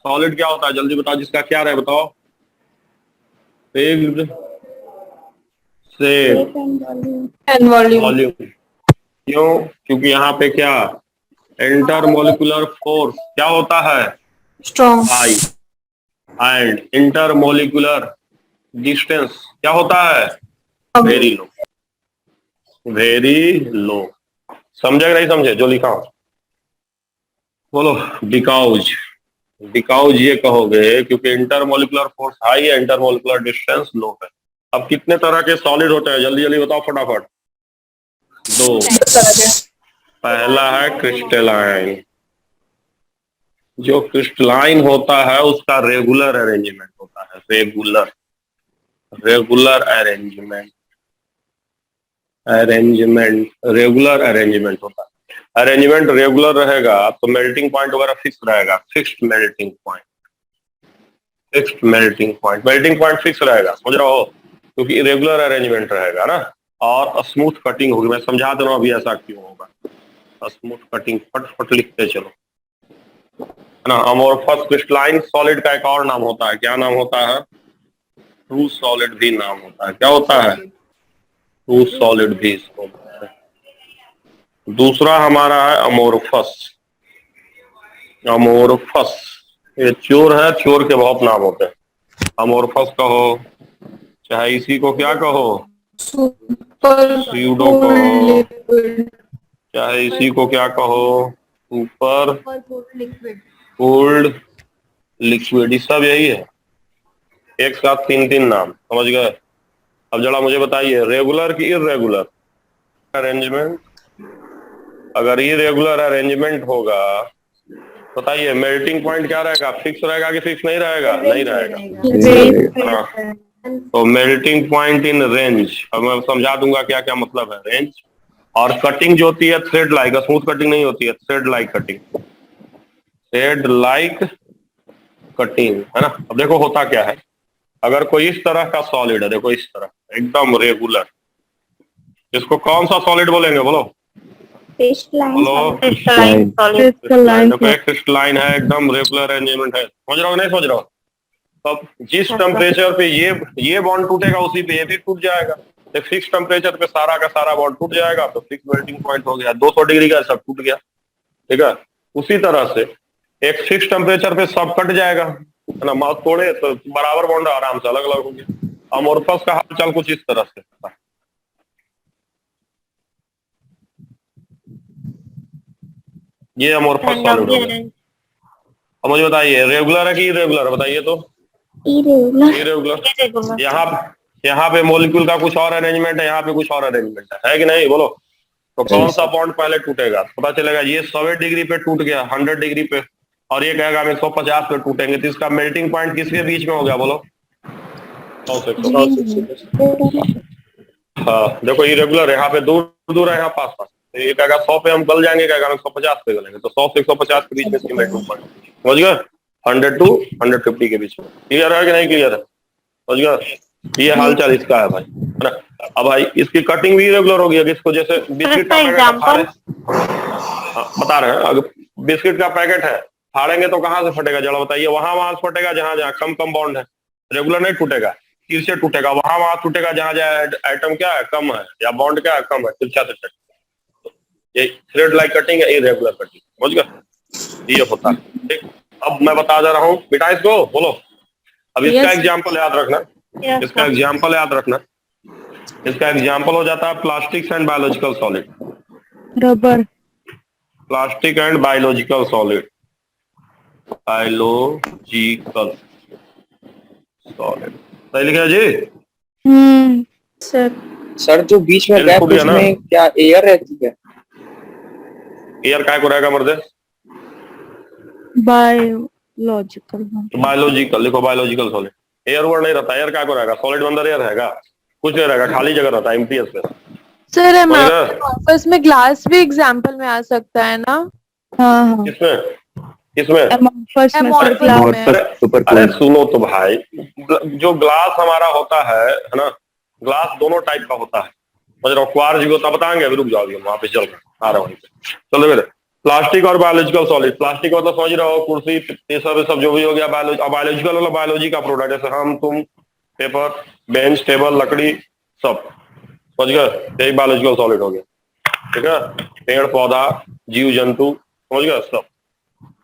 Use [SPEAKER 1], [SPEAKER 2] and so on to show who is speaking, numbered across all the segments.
[SPEAKER 1] Solid क्या होता है, जल्दी बताओ, जिसका क्या रहे बताओ। Fixed, shape,
[SPEAKER 2] and volume.
[SPEAKER 1] Volume. क्यों? क्योंकि यहाँ पे क्या, इंटरमोलिकुलर फोर्स क्या होता है,
[SPEAKER 2] strong.
[SPEAKER 1] I. And intermolecular distance क्या होता है, वेरी लो, वेरी लो। समझे कि नहीं समझे जो लिखा हूं? बोलो। बिकॉज, बिकॉज ये कहोगे क्योंकि इंटरमोलिकुलर फोर्स हाई है, इंटरमोलिकुलर डिस्टेंस लो है। अब कितने तरह के सॉलिड होते हैं, जल्दी जल्दी बताओ फटाफट। दो। पहला है क्रिस्टलाइन। जो क्रिस्टलाइन होता है उसका रेगुलर अरेंजमेंट होता है, regular, regular arrangement, arrangement, regular arrangement होता है। अरेंजमेंट रेगुलर रहेगा तो मेल्टिंग पॉइंट वगैरह फिक्स रहेगा, fixed melting point, fixed melting point, melting point fix रहेगा, समझ रहे हो, क्योंकि इरेगुलर अरेंजमेंट रहेगा ना। और स्मूथ कटिंग होगी, मैं समझा दे रहा हूं अभी ऐसा क्यों होगा। स्मूथ कटिंग, फटफट लिखते चलो, है ना। अमोर्फस क्रिस्टलाइन सॉलिड का एक और नाम होता है, क्या नाम होता है, ट्रू सॉलिड भी नाम होता है। क्या होता है, ट्रू सॉलिड भी इसको बोलते हैं। दूसरा हमारा है अमोर्फस। अमोर्फस, ये चोर है, चोर के बहुत नाम होते हैं। अमोर्फस कहो, चाहे इसी को क्या कहो,
[SPEAKER 2] सुपर
[SPEAKER 1] स्यूडो कहो,
[SPEAKER 2] कोल्ड लिक्विड।
[SPEAKER 1] चाहे इसी को क्या कहो, ऊपर
[SPEAKER 2] लिक्विड।
[SPEAKER 1] कोल्ड लिक्विड, सब यही है, एक साथ तीन तीन नाम, समझ गए। अब जरा मुझे बताइए, रेगुलर की इरेगुलर अरेंजमेंट? अगर इरेगुलर अरेंजमेंट होगा, बताइए मेल्टिंग पॉइंट क्या रहेगा, फिक्स रहेगा कि फिक्स नहीं रहेगा? नहीं रहेगा। हाँ, तो मेल्टिंग पॉइंट इन रेंज, अब मैं समझा दूंगा क्या क्या मतलब है रेंज। और कटिंग जो होती है थ्रेड लाइक, स्मूथ कटिंग नहीं होती है, thread like cutting, thread like cutting, है ना। अब देखो होता क्या है, अगर कोई इस तरह का सॉलिड है, देखो इस तरह एकदम रेगुलर, इसको कौन सा सॉलिड बोलेंगे बोलो, बोलो।
[SPEAKER 2] Crystalline solid.
[SPEAKER 1] क्रिस्टलाइन, देखो एक क्रिस्टलाइन है, एकदम रेगुलर अरेंजमेंट है, समझ रहे हो नहीं समझ रहे हो। तब जिस टेम्परेचर पे ये बॉन्ड टूटेगा उसी पे ये भी टूट जाएगा। एक फिक्स टेम्परेचर पे सारा का सारा बॉन्ड टूट जाएगा, तो फिक्स मेल्टिंग पॉइंट हो गया, 200 डिग्री का सब टूट गया, ठीक है। उसी तरह से एक फिक्स टेम्परेचर पे सब कट जाएगा, है ना, माउथ तोड़े तो बराबर बॉन्ड आराम से अलग अलग हो गया। अमोर्फस का हाल चाल कुछ इस तरह से होता है। ये अमोर्फस सॉलिड हो गया। अब मुझे बताइए रेगुलर है कि इरेगुलर, बताइए तो। इरेगुलर। यहाँ पे मॉलिक्यूल का कुछ और अरेंजमेंट है, यहाँ पे कुछ और अरेंजमेंट है कि नहीं बोलो। तो कौन सा बॉन्ड पहले टूटेगा, पता चलेगा ये 100 डिग्री पे टूट गया, 100 डिग्री पे, और ये कहेगा हम 150 पे टूटेंगे, तो इसका मेल्टिंग पॉइंट किसके बीच में हो गया बोलो, 100 से 150। हाँ देखो इरेगुलर, यहाँ पे दूर दूर है, यहाँ पास पास, तो ये कहेगा 100 पे हम गल जाएंगे, कहेगा हम 150 पे गलेंगे, तो 100 से 150 के बीच में इसकी मेल्टिंग पॉइंट, समझ गए, 100 टू 150 के बीच में। क्लियर है कि नहीं क्लियर है, समझ गए। ये हालचाल इसका है भाई, है ना। अब भाई इसकी कटिंग भी इरेगुलर होगी, अगर इसको जैसे बिस्किट का पैकेट है फाड़े, बता रहे हैं, अगर बिस्किट का पैकेट है फाड़ेंगे तो कहाँ से फटेगा जरा बताइए, वहां वहां से फटेगा जहां जहां कम कम बॉन्ड है, रेगुलर नहीं टूटेगा, तीर से टूटेगा, वहां वहां टूटेगा जहां जहां आइटम क्या है कम है, या बॉन्ड क्या है कम है, तिरछा से ये थ्रेड लाइक कटिंग है, इरेगुलर कटिंग, समझ गए, ये होता है, ठीक। अब मैं बता दे रहा हूँ बेटा इसको, बोलो। अब इसका एग्जाम्पल याद रखना, इसका एग्जाम्पल याद रखना, इसका एग्जाम्पल हो जाता है plastics and biological solid,
[SPEAKER 2] rubber.
[SPEAKER 1] Plastic and biological solid, biological solid, सही लिखा जी।
[SPEAKER 2] सर।
[SPEAKER 3] सर जो बीच में गैप उसमें क्या एयर रहती है?
[SPEAKER 1] एयर काय को रहेगा मर्दे,
[SPEAKER 2] बायोलॉजिकल।
[SPEAKER 1] बायोलॉजिकल लिखो, बायोलॉजिकल सॉलिड, एयर वर्ड नहीं रहता, एयर काय को रहेगा, सॉलिड अंदर एयर रहेगा, कुछ नहीं रहेगा, खाली जगह रहता है, एम्प्टी स्पेस।
[SPEAKER 2] सर अमोर्फस में ग्लास भी एग्जांपल में आ सकता है ना। हाँ
[SPEAKER 1] किसमें, किसमें,
[SPEAKER 2] अमोर्फस में।
[SPEAKER 1] अरे सुनो तो भाई, जो ग्लास हमारा होता है ना, ग्लास दोनों टाइप का होता है, समझ रहा हूँ, क्वार्ट्ज भी होता, बताएंगे अभी, रुक जाओ, अभी हम वहां पे चल रहे आ रहे वहीं पे, चलो मेरे। प्लास्टिक और बायोलॉजिकल सॉलिड। प्लास्टिक मतलब समझ रहे हो, कुर्सी ये सब जो भी हो गया। बायोलॉजिकल मतलब बायोलॉजी का प्रोडक्ट, जैसे हम तुम, पेपर, बेंच, टेबल, लकड़ी, सब समझ गए, यही बायोलॉजिकल सॉलिड हो गया। ठीक है, पेड़ पौधा, जीव जंतु, समझ गए, सब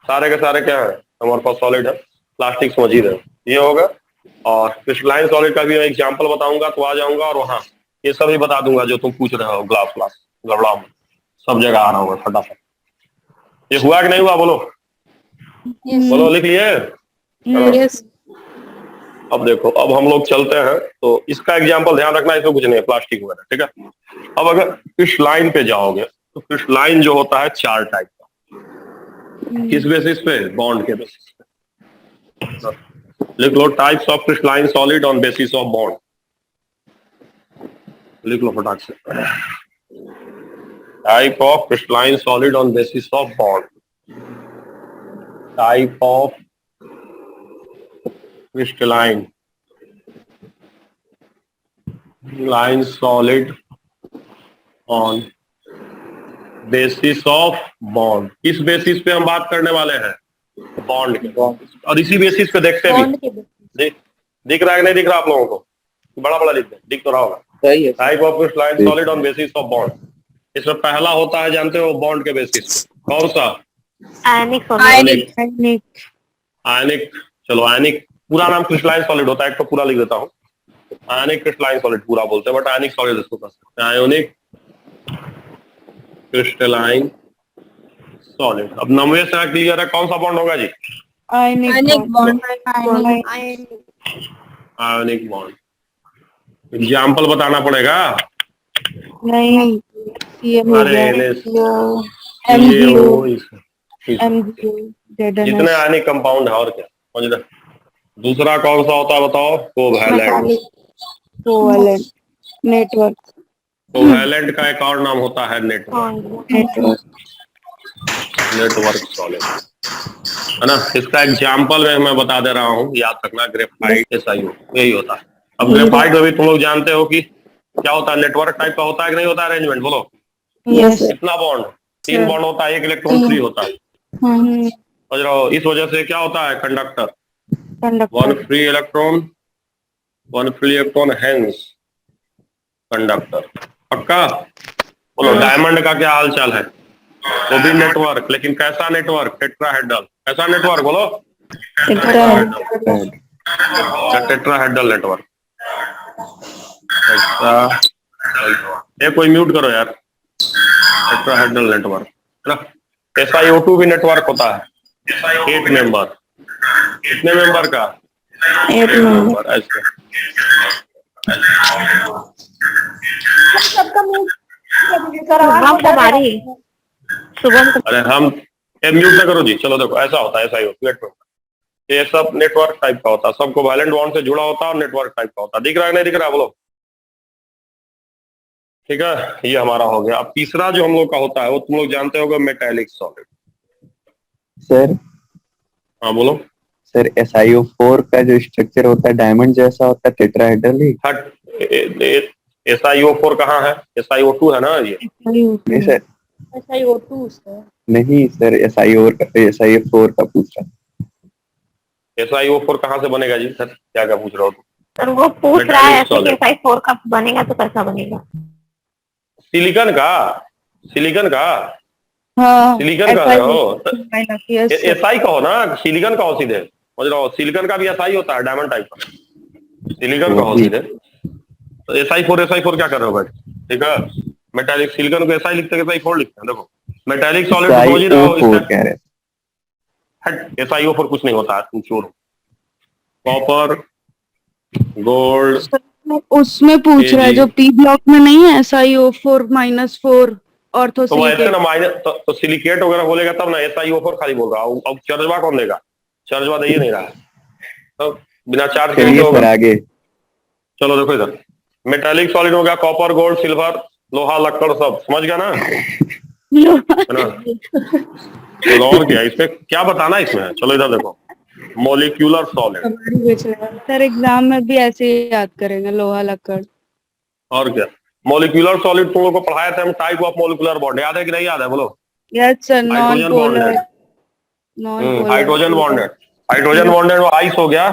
[SPEAKER 1] सारे के सारे क्या है हमारे पास सॉलिड है। प्लास्टिक समझ ही रहे, ये होगा। और क्रिस्टलाइन सॉलिड का भी मैं एग्जाम्पल बताऊंगा तो आ जाऊंगा, और वहाँ ये सब भी बता दूंगा जो तुम पूछ रहे हो। ग्लास ग्लास गड़बड़ा में सब जगह आ रहा होगा फटाफट। ये हुआ कि नहीं हुआ, बोलो बोलो, लिख लिए?
[SPEAKER 2] यस।
[SPEAKER 1] अब देखो, अब हम लोग चलते हैं, तो इसका एग्जाम्पल ध्यान रखना, इसमें कुछ नहीं है प्लास्टिक वगैरह। ठीक है, अब अगर क्रिस्टलाइन पे जाओगे तो क्रिस्टलाइन जो होता है 4 टाइप का। किस बेसिस पे? बॉन्ड के बेसिस पे। लिख लो, types of crystalline solid on basis of bond. लिख लो फटाक से, type of crystalline solid on basis of bond. Type of crystalline line solid on basis of bond. किस बेसिस पे हम बात करने वाले हैं? बॉन्ड के। और इसी बेसिस पे देखते भी, दिख रहा है कि नहीं दिख रहा आप लोगों को? बड़ा बड़ा लिख दे, दिख तो रहा होगा।
[SPEAKER 3] सही है।
[SPEAKER 1] Type of crystalline solid on basis of bond. इसमें पहला होता है, जानते हो, बॉन्ड के बेसिस पे। कौन सा?
[SPEAKER 4] आयनिक
[SPEAKER 1] आयनिक। चलो, आयनिक पूरा नाम क्रिस्टलाइन सॉलिड होता है, एक तो पूरा लिख देता हूँ। आयनिक क्रिस्टलाइन सॉलिड पूरा बोलते हैं, बट आयनिक सॉलिड इसको कर सकते हैं, आयोनिक क्रिस्टलाइन सॉलिड। अब 90 से क्लियर है, कौन सा बॉन्ड होगा जी?
[SPEAKER 2] Ionic bond.
[SPEAKER 1] Ionic bond. Example बताना पड़ेगा।
[SPEAKER 2] नहीं, ये हो
[SPEAKER 1] अरे
[SPEAKER 2] गया
[SPEAKER 1] MgO,
[SPEAKER 2] MgO
[SPEAKER 1] जितने आयनिक कंपाउंड है, और क्या समझ रहे। दूसरा कौन सा होता है बताओ? कोवैलेंट।
[SPEAKER 2] Covalent network.
[SPEAKER 1] कोवैलेंट का एक और नाम होता है नेटवर्क सॉलिड, है ना। इसका एग्जाम्पल मैं बता दे रहा हूँ, याद रखना। ग्रेफाइट, SiO, यही होता है। अब ग्रेफाइट में भी तुम लोग जानते हो कि क्या होता है, नेटवर्क टाइप का होता है कि नहीं होता है अरेंजमेंट, बोलो।
[SPEAKER 2] यस।
[SPEAKER 1] कितना बॉन्ड? 3 बॉन्ड होता है, 1 इलेक्ट्रॉन फ्री होता है, समझ रहे हो। इस वजह से क्या होता है, conductor. 1 free electron hence conductor. पक्का? बोलो, डायमंड का क्या हाल चाल है? वो भी नेटवर्क, लेकिन कैसा नेटवर्क? टेट्राहेड्रल। कैसा नेटवर्क, बोलो? Tetrahedral network. ये कोई म्यूट करो यार। टेट्राहेड्रल नेटवर्क है ना। SiO2 भी नेटवर्क होता है, 8 मेंबर। कितने मेंबर का? 8 मेंबर। ऐसे अरे हम म्यूट ना करो जी। चलो देखो, ऐसा होता है SiO2। ये सब नेटवर्क टाइप का होता है, सबको वैलेंट बॉन्ड से जुड़ा होता है, और नेटवर्क टाइप का होता है। दिख रहा है नहीं दिख रहा, बोलो। ठीक है, ये हमारा हो गया। अब तीसरा जो हम लोग का होता है, वो तुम लोग जानते होगे, मेटालिक सॉलिड।
[SPEAKER 3] सर,
[SPEAKER 1] हाँ बोलो।
[SPEAKER 3] सर SiO4 का जो स्ट्रक्चर होता है डायमंड जैसा होता है, टेट्राहेड्रल ही।
[SPEAKER 1] SiO4 कहाँ है? SiO2 है ना ये।
[SPEAKER 3] नहीं सर,
[SPEAKER 2] SiO2 सर।
[SPEAKER 3] नहीं सर, SiO4 का पूछ रहा।
[SPEAKER 1] SiO4 कहाँ से बनेगा जी? सर क्या क्या पूछ रहे हो तुम?
[SPEAKER 4] सर वो पूछ रहा है ऐसे कि SiO4 का बनेगा तो कैसा बनेगा?
[SPEAKER 1] सिलिकॉन का। सिलिकॉन का
[SPEAKER 2] हाँ,
[SPEAKER 1] सिलिकॉन का है हो।
[SPEAKER 2] Yes sir.
[SPEAKER 1] SI कहो ना, सिलिकॉन कहो सीधे, समझ रहे हो। सिलिकॉन का भी SI होता है, डायमंड टाइप का। सिलिकॉन कहो सीधे। तो SiO4 क्या कर रहे हो भाई? ठीक है, मेटालिक सिलिकॉन को SI लिखते हैं, SiO4 लिखते हैं। देखो, मेटालिक सॉलिड समझ रहे हो। SiO4 कुछ नहीं होता है, तुम चोर हो। कॉपर, गोल्ड,
[SPEAKER 2] उसमें पूछ रहा है जो P ब्लॉक में नहीं है, SiO4-4
[SPEAKER 1] तो ऐसे
[SPEAKER 2] ऑर्थोसिलिकेट।
[SPEAKER 1] ना माइनस तो सिलिकेट वगैरह बोलेगा तब ना। SiO4 खाली बोल रहा हूँ। अब चार्जवा कौन देगा? चार्जवा दे ही नहीं रहा है, तो बिना चार्ज के
[SPEAKER 3] चलिए
[SPEAKER 1] होगा।
[SPEAKER 3] सर आगे।
[SPEAKER 1] चलो देखो इधर, मेटालिक सॉलिड हो गया, कॉपर, गोल्ड, सिल्वर, लोहा, लक्कड़, सब समझ गया ना, है ना। तो और क्या इसमें क्या बताना इसमें? चलो इधर देखो, मोलिक्यूलर सॉलिड।
[SPEAKER 2] सर एग्जाम में भी ऐसे ही याद करेंगे, लोहा लक्कड़।
[SPEAKER 1] और क्या, मोलिक्यूलर सॉलिड तुम लोग को पढ़ाया था हम, टाइप ऑफ मोलिकुलर बॉन्ड। याद है कि नहीं याद है, बोलो।
[SPEAKER 2] Yes, sir.
[SPEAKER 1] Hydrogen
[SPEAKER 2] Non-polar.
[SPEAKER 1] Bonded,
[SPEAKER 2] Non-polar.
[SPEAKER 1] Hydrogen bonded, hydrogen bonded वो आइस हो गया,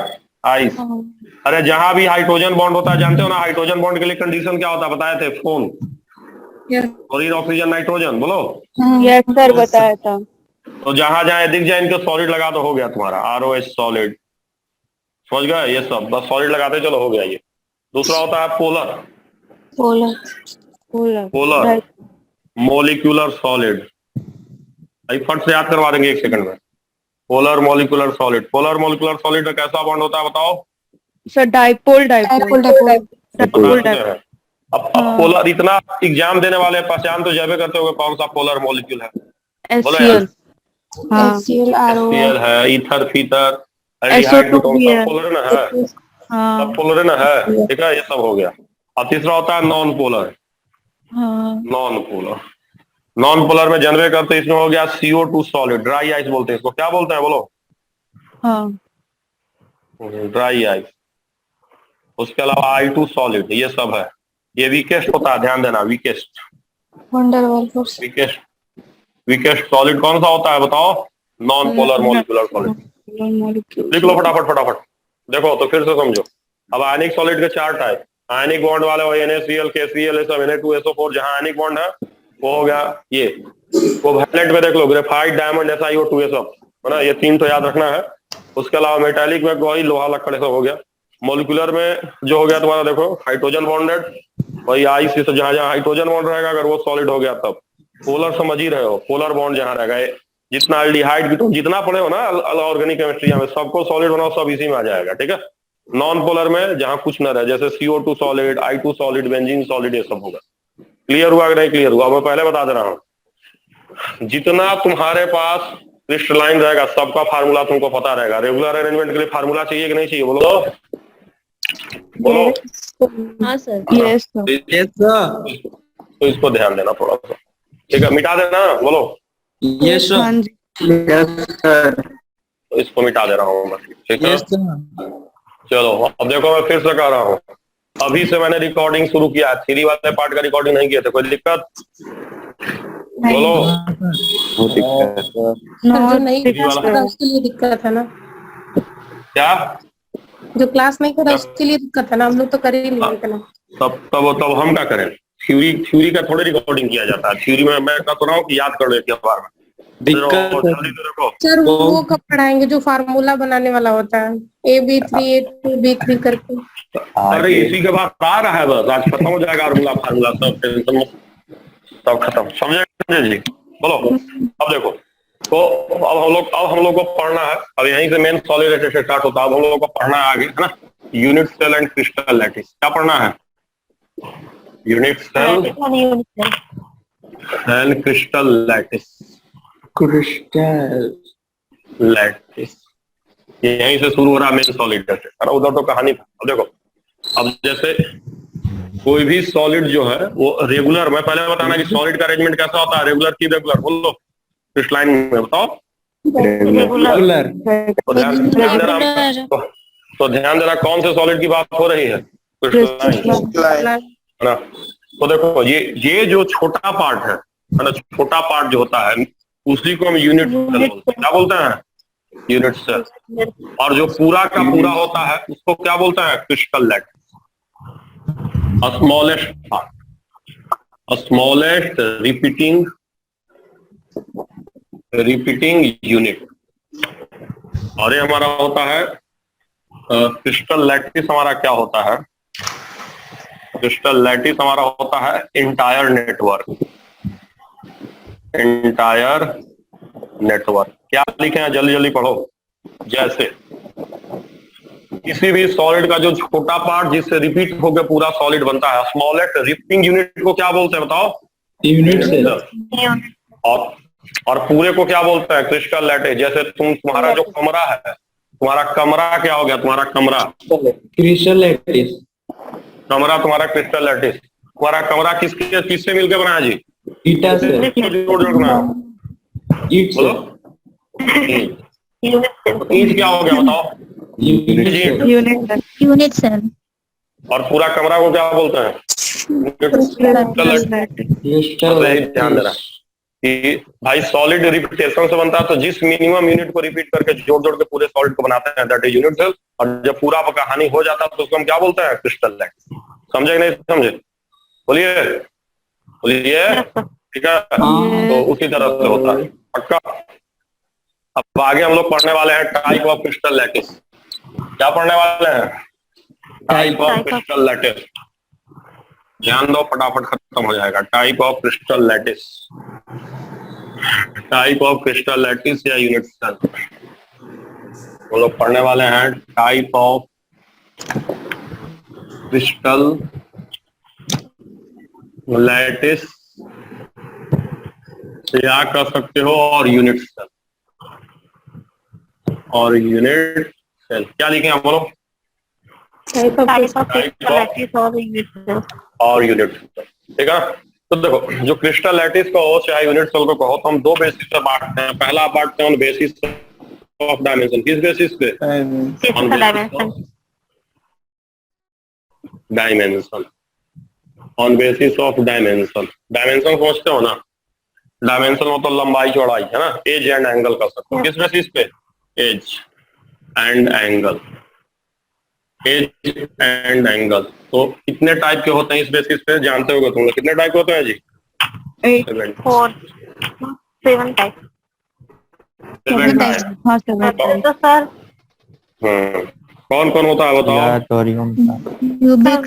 [SPEAKER 1] आइस।
[SPEAKER 2] हाँ.
[SPEAKER 1] अरे जहां भी हाइड्रोजन बॉन्ड होता है, जानते हो ना हाइड्रोजन बॉन्ड के लिए कंडीशन क्या होता है, बताए थे phone,
[SPEAKER 2] Yes.
[SPEAKER 1] Chlorine oxygen nitrogen, बोलो।
[SPEAKER 2] Yes, sir. बताया था.
[SPEAKER 1] तो जहां जहां दिख जाए इनको सॉलिड लगा तो हो गया तुम्हारा ROH सॉलिड, समझ गए, ये सब बस सॉलिड लगाते चलो हो गया ये। दूसरा होता है polar,
[SPEAKER 4] polar.
[SPEAKER 2] Polar.
[SPEAKER 1] Polar
[SPEAKER 2] Right.
[SPEAKER 1] Molecular solid, भाई फट से याद करवा देंगे 1 सेकंड में। Polar molecular solid, polar molecular solid का कैसा बॉन्ड होता है बताओ,
[SPEAKER 2] Sir, dipole.
[SPEAKER 4] Dipole.
[SPEAKER 1] बता
[SPEAKER 2] Dipole.
[SPEAKER 1] चुके हैं। अब पोलर, इतना एग्जाम देने वाले पहचान तो जावे करते होगे कौन सा पोलर मॉलिक्यूल है, बोलो यार।
[SPEAKER 2] HCl. हाँ.
[SPEAKER 4] HCl, RO,
[SPEAKER 1] HCl है, ईथर, फीथर, एल्डिहाइड,
[SPEAKER 2] SO2
[SPEAKER 1] कीटोन,
[SPEAKER 2] भी है.
[SPEAKER 1] सब पोलर ना है,
[SPEAKER 2] हाँ.
[SPEAKER 1] सब पोलर ना है, ठीक है, ये सब हो गया। और तीसरा होता है नॉन पोलर,
[SPEAKER 2] हाँ.
[SPEAKER 1] नॉन पोलर, नॉन पोलर में जनरे करते इसमें हो गया CO2 सॉलिड, ड्राई आइस बोलते हैं इसको, क्या बोलते हैं बोलो,
[SPEAKER 2] हाँ.
[SPEAKER 1] Dry ice. उसके अलावा I2 सॉलिड, ये सब है। ये वीकेस्ट होता है, ध्यान देना, weakest,
[SPEAKER 4] van der Waals force.
[SPEAKER 1] Weakest, weakest solid कौन सा होता है बताओ, non polar molecular solid.
[SPEAKER 2] Molecule.
[SPEAKER 1] लिख लो फटाफट फटाफट, देखो तो फिर से समझो। अब आयनिक सॉलिड के 4 टाइप, आयनिक बॉन्ड वाले वो NaCl, KCl, सब Na2SO4, जहां आयनिक बॉन्ड है वो हो गया ये। वो वैलेंट में देख लो, ग्रेफाइट, डायमंड, SiO2, ये सब है ना, ये 3 तो याद रखना है। उसके अलावा मेटालिक में कोई लोहा लक्कड़ सब हो गया। मोलिकुलर में जो हो गया तुम्हारा देखो हाइड्रोजन बॉन्डेड, वही आइस से जहां जहां हाइड्रोजन बॉन्ड रहेगा अगर वो सॉलिड हो गया तब। पोलर समझ ही रहे हो, पोलर बॉन्ड जहां रहेगा, जितना एल्डिहाइड कीटोन जितना पढ़े हो ना ऑर्गेनिक केमिस्ट्री में, सबको सॉलिड बनाओ सब इसी में आ जाएगा, ठीक है। नॉन पोलर में जहां कुछ न रहे, जैसे CO2 solid, I2 solid, benzene solid, ये सब होगा। क्लियर हुआ कि नहीं क्लियर हुआ, मैं पहले बता दे रहा हूँ। जितना तुम्हारे पास क्रिस्टलाइन रहेगा सबका फार्मूला तुमको पता रहेगा। रेगुलर अरेंजमेंट के लिए फार्मूला चाहिए कि नहीं चाहिए, बोलो बोलो।
[SPEAKER 4] हाँ sir.
[SPEAKER 2] Yes, sir.
[SPEAKER 5] Yes, sir.
[SPEAKER 1] तो इसको ध्यान देना थोड़ा सा, ठीक है, मिटा देना, बोलो।
[SPEAKER 5] Yes, sir.
[SPEAKER 2] हाँ जी.
[SPEAKER 3] Yes, sir.
[SPEAKER 1] तो इसको मिटा दे रहा हूँ मैं, ठीक है।
[SPEAKER 5] Yes, sir.
[SPEAKER 1] चलो अब देखो, मैं फिर से कह रहा हूँ, अभी से मैंने रिकॉर्डिंग शुरू किया, 3 वाले पार्ट का रिकॉर्डिंग नहीं किया था, कोई दिक्कत बोलो।
[SPEAKER 3] वो दिक्कत है।
[SPEAKER 4] जो नहीं
[SPEAKER 1] Three
[SPEAKER 4] क्लास
[SPEAKER 1] वाला।
[SPEAKER 4] करा उसके लिए दिक्कत है ना,
[SPEAKER 1] क्या,
[SPEAKER 4] जो क्लास नहीं करा उसके लिए दिक्कत है ना, हम लोग तो कर ही नहीं रहे थे ना।
[SPEAKER 1] तब हम क्या करें, थ्योरी का थोड़ी रिकॉर्डिंग किया जाता है। थ्योरी में मैं कह तो रहा हूँ कि याद कर लेते बार में।
[SPEAKER 5] दिक्कत है।
[SPEAKER 1] जल्दी से देखो,
[SPEAKER 4] सर वो कब पढ़ाएंगे जो फार्मूला बनाने वाला होता है, AB3 A2B3 करके।
[SPEAKER 1] अरे इसी के बाद आ रहा है, बस आज खत्म हो जाएगा फार्मूला सब, टेंशन मत, सब खत्म, समझे जी, बोलो। अब देखो, तो अब हम लोग को पढ़ना है, अब यहीं से मेन सॉलिड स्टार्ट होता है। अब हम लोग को पढ़ना है आगे, है ना, unit cell and crystal lattice. क्या पढ़ना है, unit cell and crystal lattice,
[SPEAKER 3] crystal
[SPEAKER 1] lattice, यहीं से शुरू हो रहा है मेन सॉलिड। अरे उधर तो कहानी। अब देखो, अब जैसे कोई भी सॉलिड जो है वो रेगुलर, मैं पहले बताना कि सॉलिड का अरेंजमेंट कैसा होता है, रेगुलर की रेगुलर, बोलो क्रिस्टलाइन में बताओ।
[SPEAKER 5] रेगुलर।
[SPEAKER 1] तो ध्यान देना कौन से सॉलिड की बात हो रही है, क्रिस्टलाइन, है ना। तो देखो ये जो छोटा पार्ट है ना, छोटा पार्ट जो होता है उसी को हम यूनिट सेल बोलते हैं। क्या बोलते हैं, यूनिट सेल। और जो पूरा का पूरा होता है उसको क्या बोलते हैं, crystal lattice. Smallest part, smallest repeating unit, और ये हमारा होता है क्रिस्टल लैटिस। हमारा क्या होता है, क्रिस्टल लैटिस हमारा होता है इंटायर नेटवर्क, इंटायर नेटवर्क। क्या लिखे हैं, जल्दी जल्दी पढ़ो। जैसे किसी भी सॉलिड का जो छोटा पार्ट जिससे रिपीट होकर पूरा सॉलिड बनता है, स्मॉलेस्ट रिपीटिंग यूनिट को क्या बोलते हैं बताओ,
[SPEAKER 5] यूनिट सेल।
[SPEAKER 1] और पूरे को क्या बोलते हैं, क्रिस्टल लैटिस। जैसे तुम्हारा जो कमरा है, तुम्हारा कमरा क्या हो गया, तुम्हारा कमरा,
[SPEAKER 5] क्रिस्टल लैटिस।
[SPEAKER 1] कमरा तुम्हारा क्रिस्टल लैटिस। तुम्हारा कमरा किससे मिलकर बना है जी,
[SPEAKER 5] ईटा से।
[SPEAKER 1] जोड़ बना,
[SPEAKER 5] ईट से।
[SPEAKER 1] ईंट क्या हो गया बताओ,
[SPEAKER 4] यूनिट सेल।
[SPEAKER 1] और पूरा कमरा को क्या बोलते हैं,
[SPEAKER 5] क्रिस्टल
[SPEAKER 1] अब यही ध्यान देना, कि भाई सॉलिड रिपीटेशन से बनता है, तो जिस मिनिमम यूनिट को रिपीट करके जोड़ जोड़ के पूरे सॉलिड को बनाते हैं दैट इज यूनिट सेल। और जब पूरा कहानी हो जाता है तो उसको हम क्या बोलते हैं? Crystal lattice. समझे कि नहीं समझे? बोलिए बोलिए, ठीक है। तो उसी तरह से होता है, पक्का। अब आगे हम लोग पढ़ने वाले हैं टाइप ऑफ क्रिस्टल लैटिस। क्या पढ़ने वाले हैं? Type of crystal lattice. ध्यान दो, फटाफट खत्म हो जाएगा। Type of crystal lattice, type of crystal lattice या यूनिट सेल हम लोग पढ़ने वाले हैं। टाइप ऑफ क्रिस्टल लैटिस या कह सकते हो और यूनिट सेल, और यूनिट सेल क्या लिखे हैं बोलो?
[SPEAKER 4] टाइप ऑफ
[SPEAKER 1] और यूनिट सेल, ठीक है। तो देखो, जो क्रिस्टल लैटिस को हो चाहे यूनिट सेल को कहो, तो हम दो बेसिस पे बांटते हैं। पहला बांटते हैं ऑन बेसिस ऑफ डायमेंशन। किस बेसिस पे? Dimension. On basis of dimension. Dimension समझते हो ना? डायमेंशन मतलब लंबाई चौड़ाई, है ना। एज एंड एंगल कर सकते हो। किस बेसिस पे? Edge and angle. Edge and angle. तो कितने टाइप के होते हैं इस बेसिस पे? जानते होगे तुम लोग कितने टाइप के होते हैं जी?
[SPEAKER 2] 7 टाइप।
[SPEAKER 1] 7 टाइप।
[SPEAKER 2] हाँ 7 टाइप। तो सर
[SPEAKER 1] कौन कौन होता है बताओ?
[SPEAKER 2] क्यूबिक,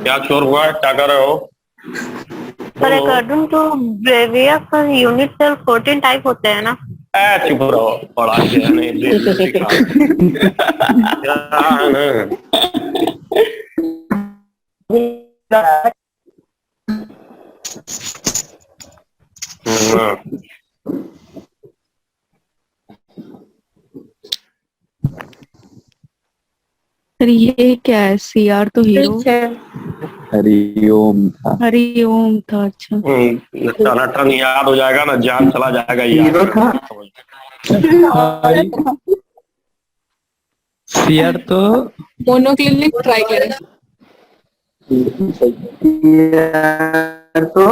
[SPEAKER 1] क्या चोर हुआ है? क्या कर रहे हो?
[SPEAKER 2] पर according to previous unit cell 14 type होते हैं ना।
[SPEAKER 1] चुप रहो, पढ़ा दिया नहीं दे सिखा। क्या है ना?
[SPEAKER 6] अरे ये क्या है? सीआर तो हीरो।
[SPEAKER 4] ठीक है।
[SPEAKER 3] हरिओम था।
[SPEAKER 6] हरिओम था। अच्छा
[SPEAKER 1] टनाटन याद हो जाएगा ना, जान चला जाएगा।
[SPEAKER 3] हीरो था।
[SPEAKER 5] सीआर तो
[SPEAKER 6] मोनोक्लिनिक ट्राई करें।
[SPEAKER 3] तो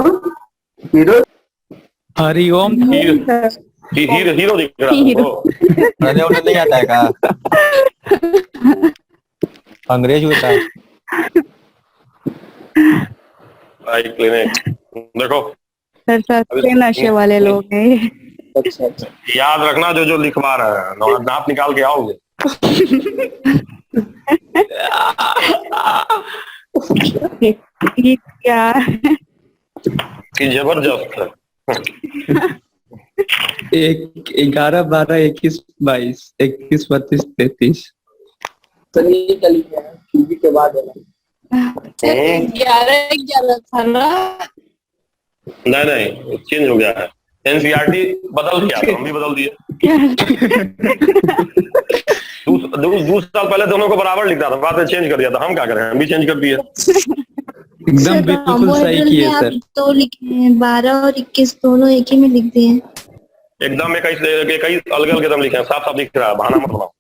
[SPEAKER 3] हीरो
[SPEAKER 5] हरिओम
[SPEAKER 1] हीरो हीरो दिख रहा है वो।
[SPEAKER 3] अरे उन्हें नहीं आता है का? अंग्रेज होता है।
[SPEAKER 1] भाई क्लिनिक देखो,
[SPEAKER 6] सर सस्ते नशे वाले लोग हैं ये।
[SPEAKER 1] याद रखना जो जो लिखवा रहे हैं, दांत निकाल के आओगे।
[SPEAKER 6] ये क्या है?
[SPEAKER 1] कि जबरदस्त है।
[SPEAKER 5] 11, 12, 21, 22, 21, 32, 33।
[SPEAKER 2] के बाद 11 था ना।
[SPEAKER 1] नहीं नहीं, चेंज हो गया है। एनसीईआरटी बदल गया, तो हम भी बदल दिए। 2 साल पहले दोनों को बराबर लिखता था, बाद में चेंज कर दिया था। हम क्या करें, हम भी चेंज कर दिए।
[SPEAKER 5] एकदम बिल्कुल सही किए सर।
[SPEAKER 7] तो लिखे हैं 12 और 21 दोनों एक ही में लिख दिए हैं।
[SPEAKER 1] एकदम 21 अलग अलग एकदम लिखे हैं, साफ साफ दिख रहा है, बहाना मत बनाओ।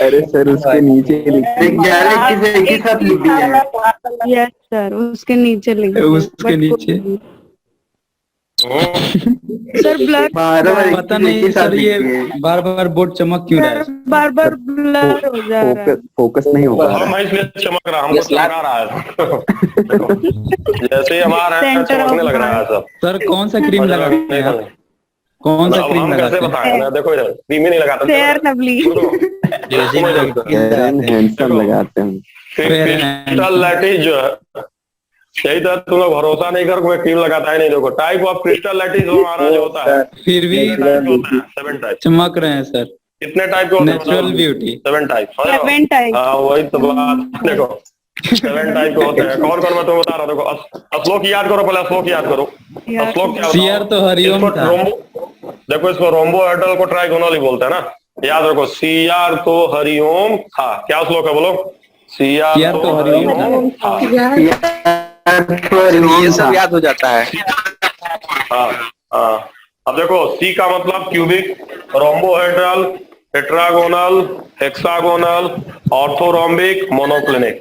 [SPEAKER 3] अरे सर उसके नीचे 11, 21 एक ही साथ लिख दिया है।
[SPEAKER 6] यस सर, उसके नीचे लिख दो।
[SPEAKER 5] उसके नीचे
[SPEAKER 6] सर ब्लर
[SPEAKER 5] पता नहीं सर, ये बार बार बोर्ड चमक क्यों रहा है?
[SPEAKER 6] बार बार ब्लर हो जा रहा है।
[SPEAKER 3] फोकस नहीं हो पा रहा।
[SPEAKER 1] हम इसलिए चमक रहा, हमको चमका रहा है। जैसे ही हमारा चमकने लग रहा है सब।
[SPEAKER 5] सर कौन सा क्रीम लगाते हैं आप? कौन सा क्रीम
[SPEAKER 1] हम कैसे
[SPEAKER 5] लगाते हैं?
[SPEAKER 1] बताएं? देखो इधर क्रीम ही नहीं लगाते।
[SPEAKER 6] Fair lovely.
[SPEAKER 3] हैंडसम लगाते हैं।
[SPEAKER 1] क्रिस्टल लैटिस जो है, यही तो तुम लोग भरोसा नहीं कर, कोई क्रीम लगाता है नहीं। देखो टाइप ऑफ क्रिस्टल लैटिस हमारा जो होता है,
[SPEAKER 5] फिर भी
[SPEAKER 1] 7 टाइप।
[SPEAKER 5] चमक रहे हैं सर।
[SPEAKER 1] कितने टाइप के होते हैं?
[SPEAKER 5] Natural beauty
[SPEAKER 1] 7 type.
[SPEAKER 6] 7 टाइप।
[SPEAKER 1] हाँ वही तो बात। देखो 7 टाइप के होते हैं। कौन कौन मैं तुम्हें बता रहा हूँ। देखो श्लोक याद करो, पहले श्लोक याद करो। श्लोक क्या?
[SPEAKER 5] सीआर तो हरिओम था।
[SPEAKER 1] देखो इसको रोम्बोहेड्रल को ट्राइगोनल ही बोलते हैं ना, याद रखो। सीआर तो हरिओम था। क्या श्लोक है बोलो? सीआर तो हरिओम था।
[SPEAKER 3] ये सब याद हो जाता है।
[SPEAKER 1] हाँ हाँ। अब देखो सी का मतलब cubic, rhombohedral, tetragonal, hexagonal, orthorhombic, monoclinic.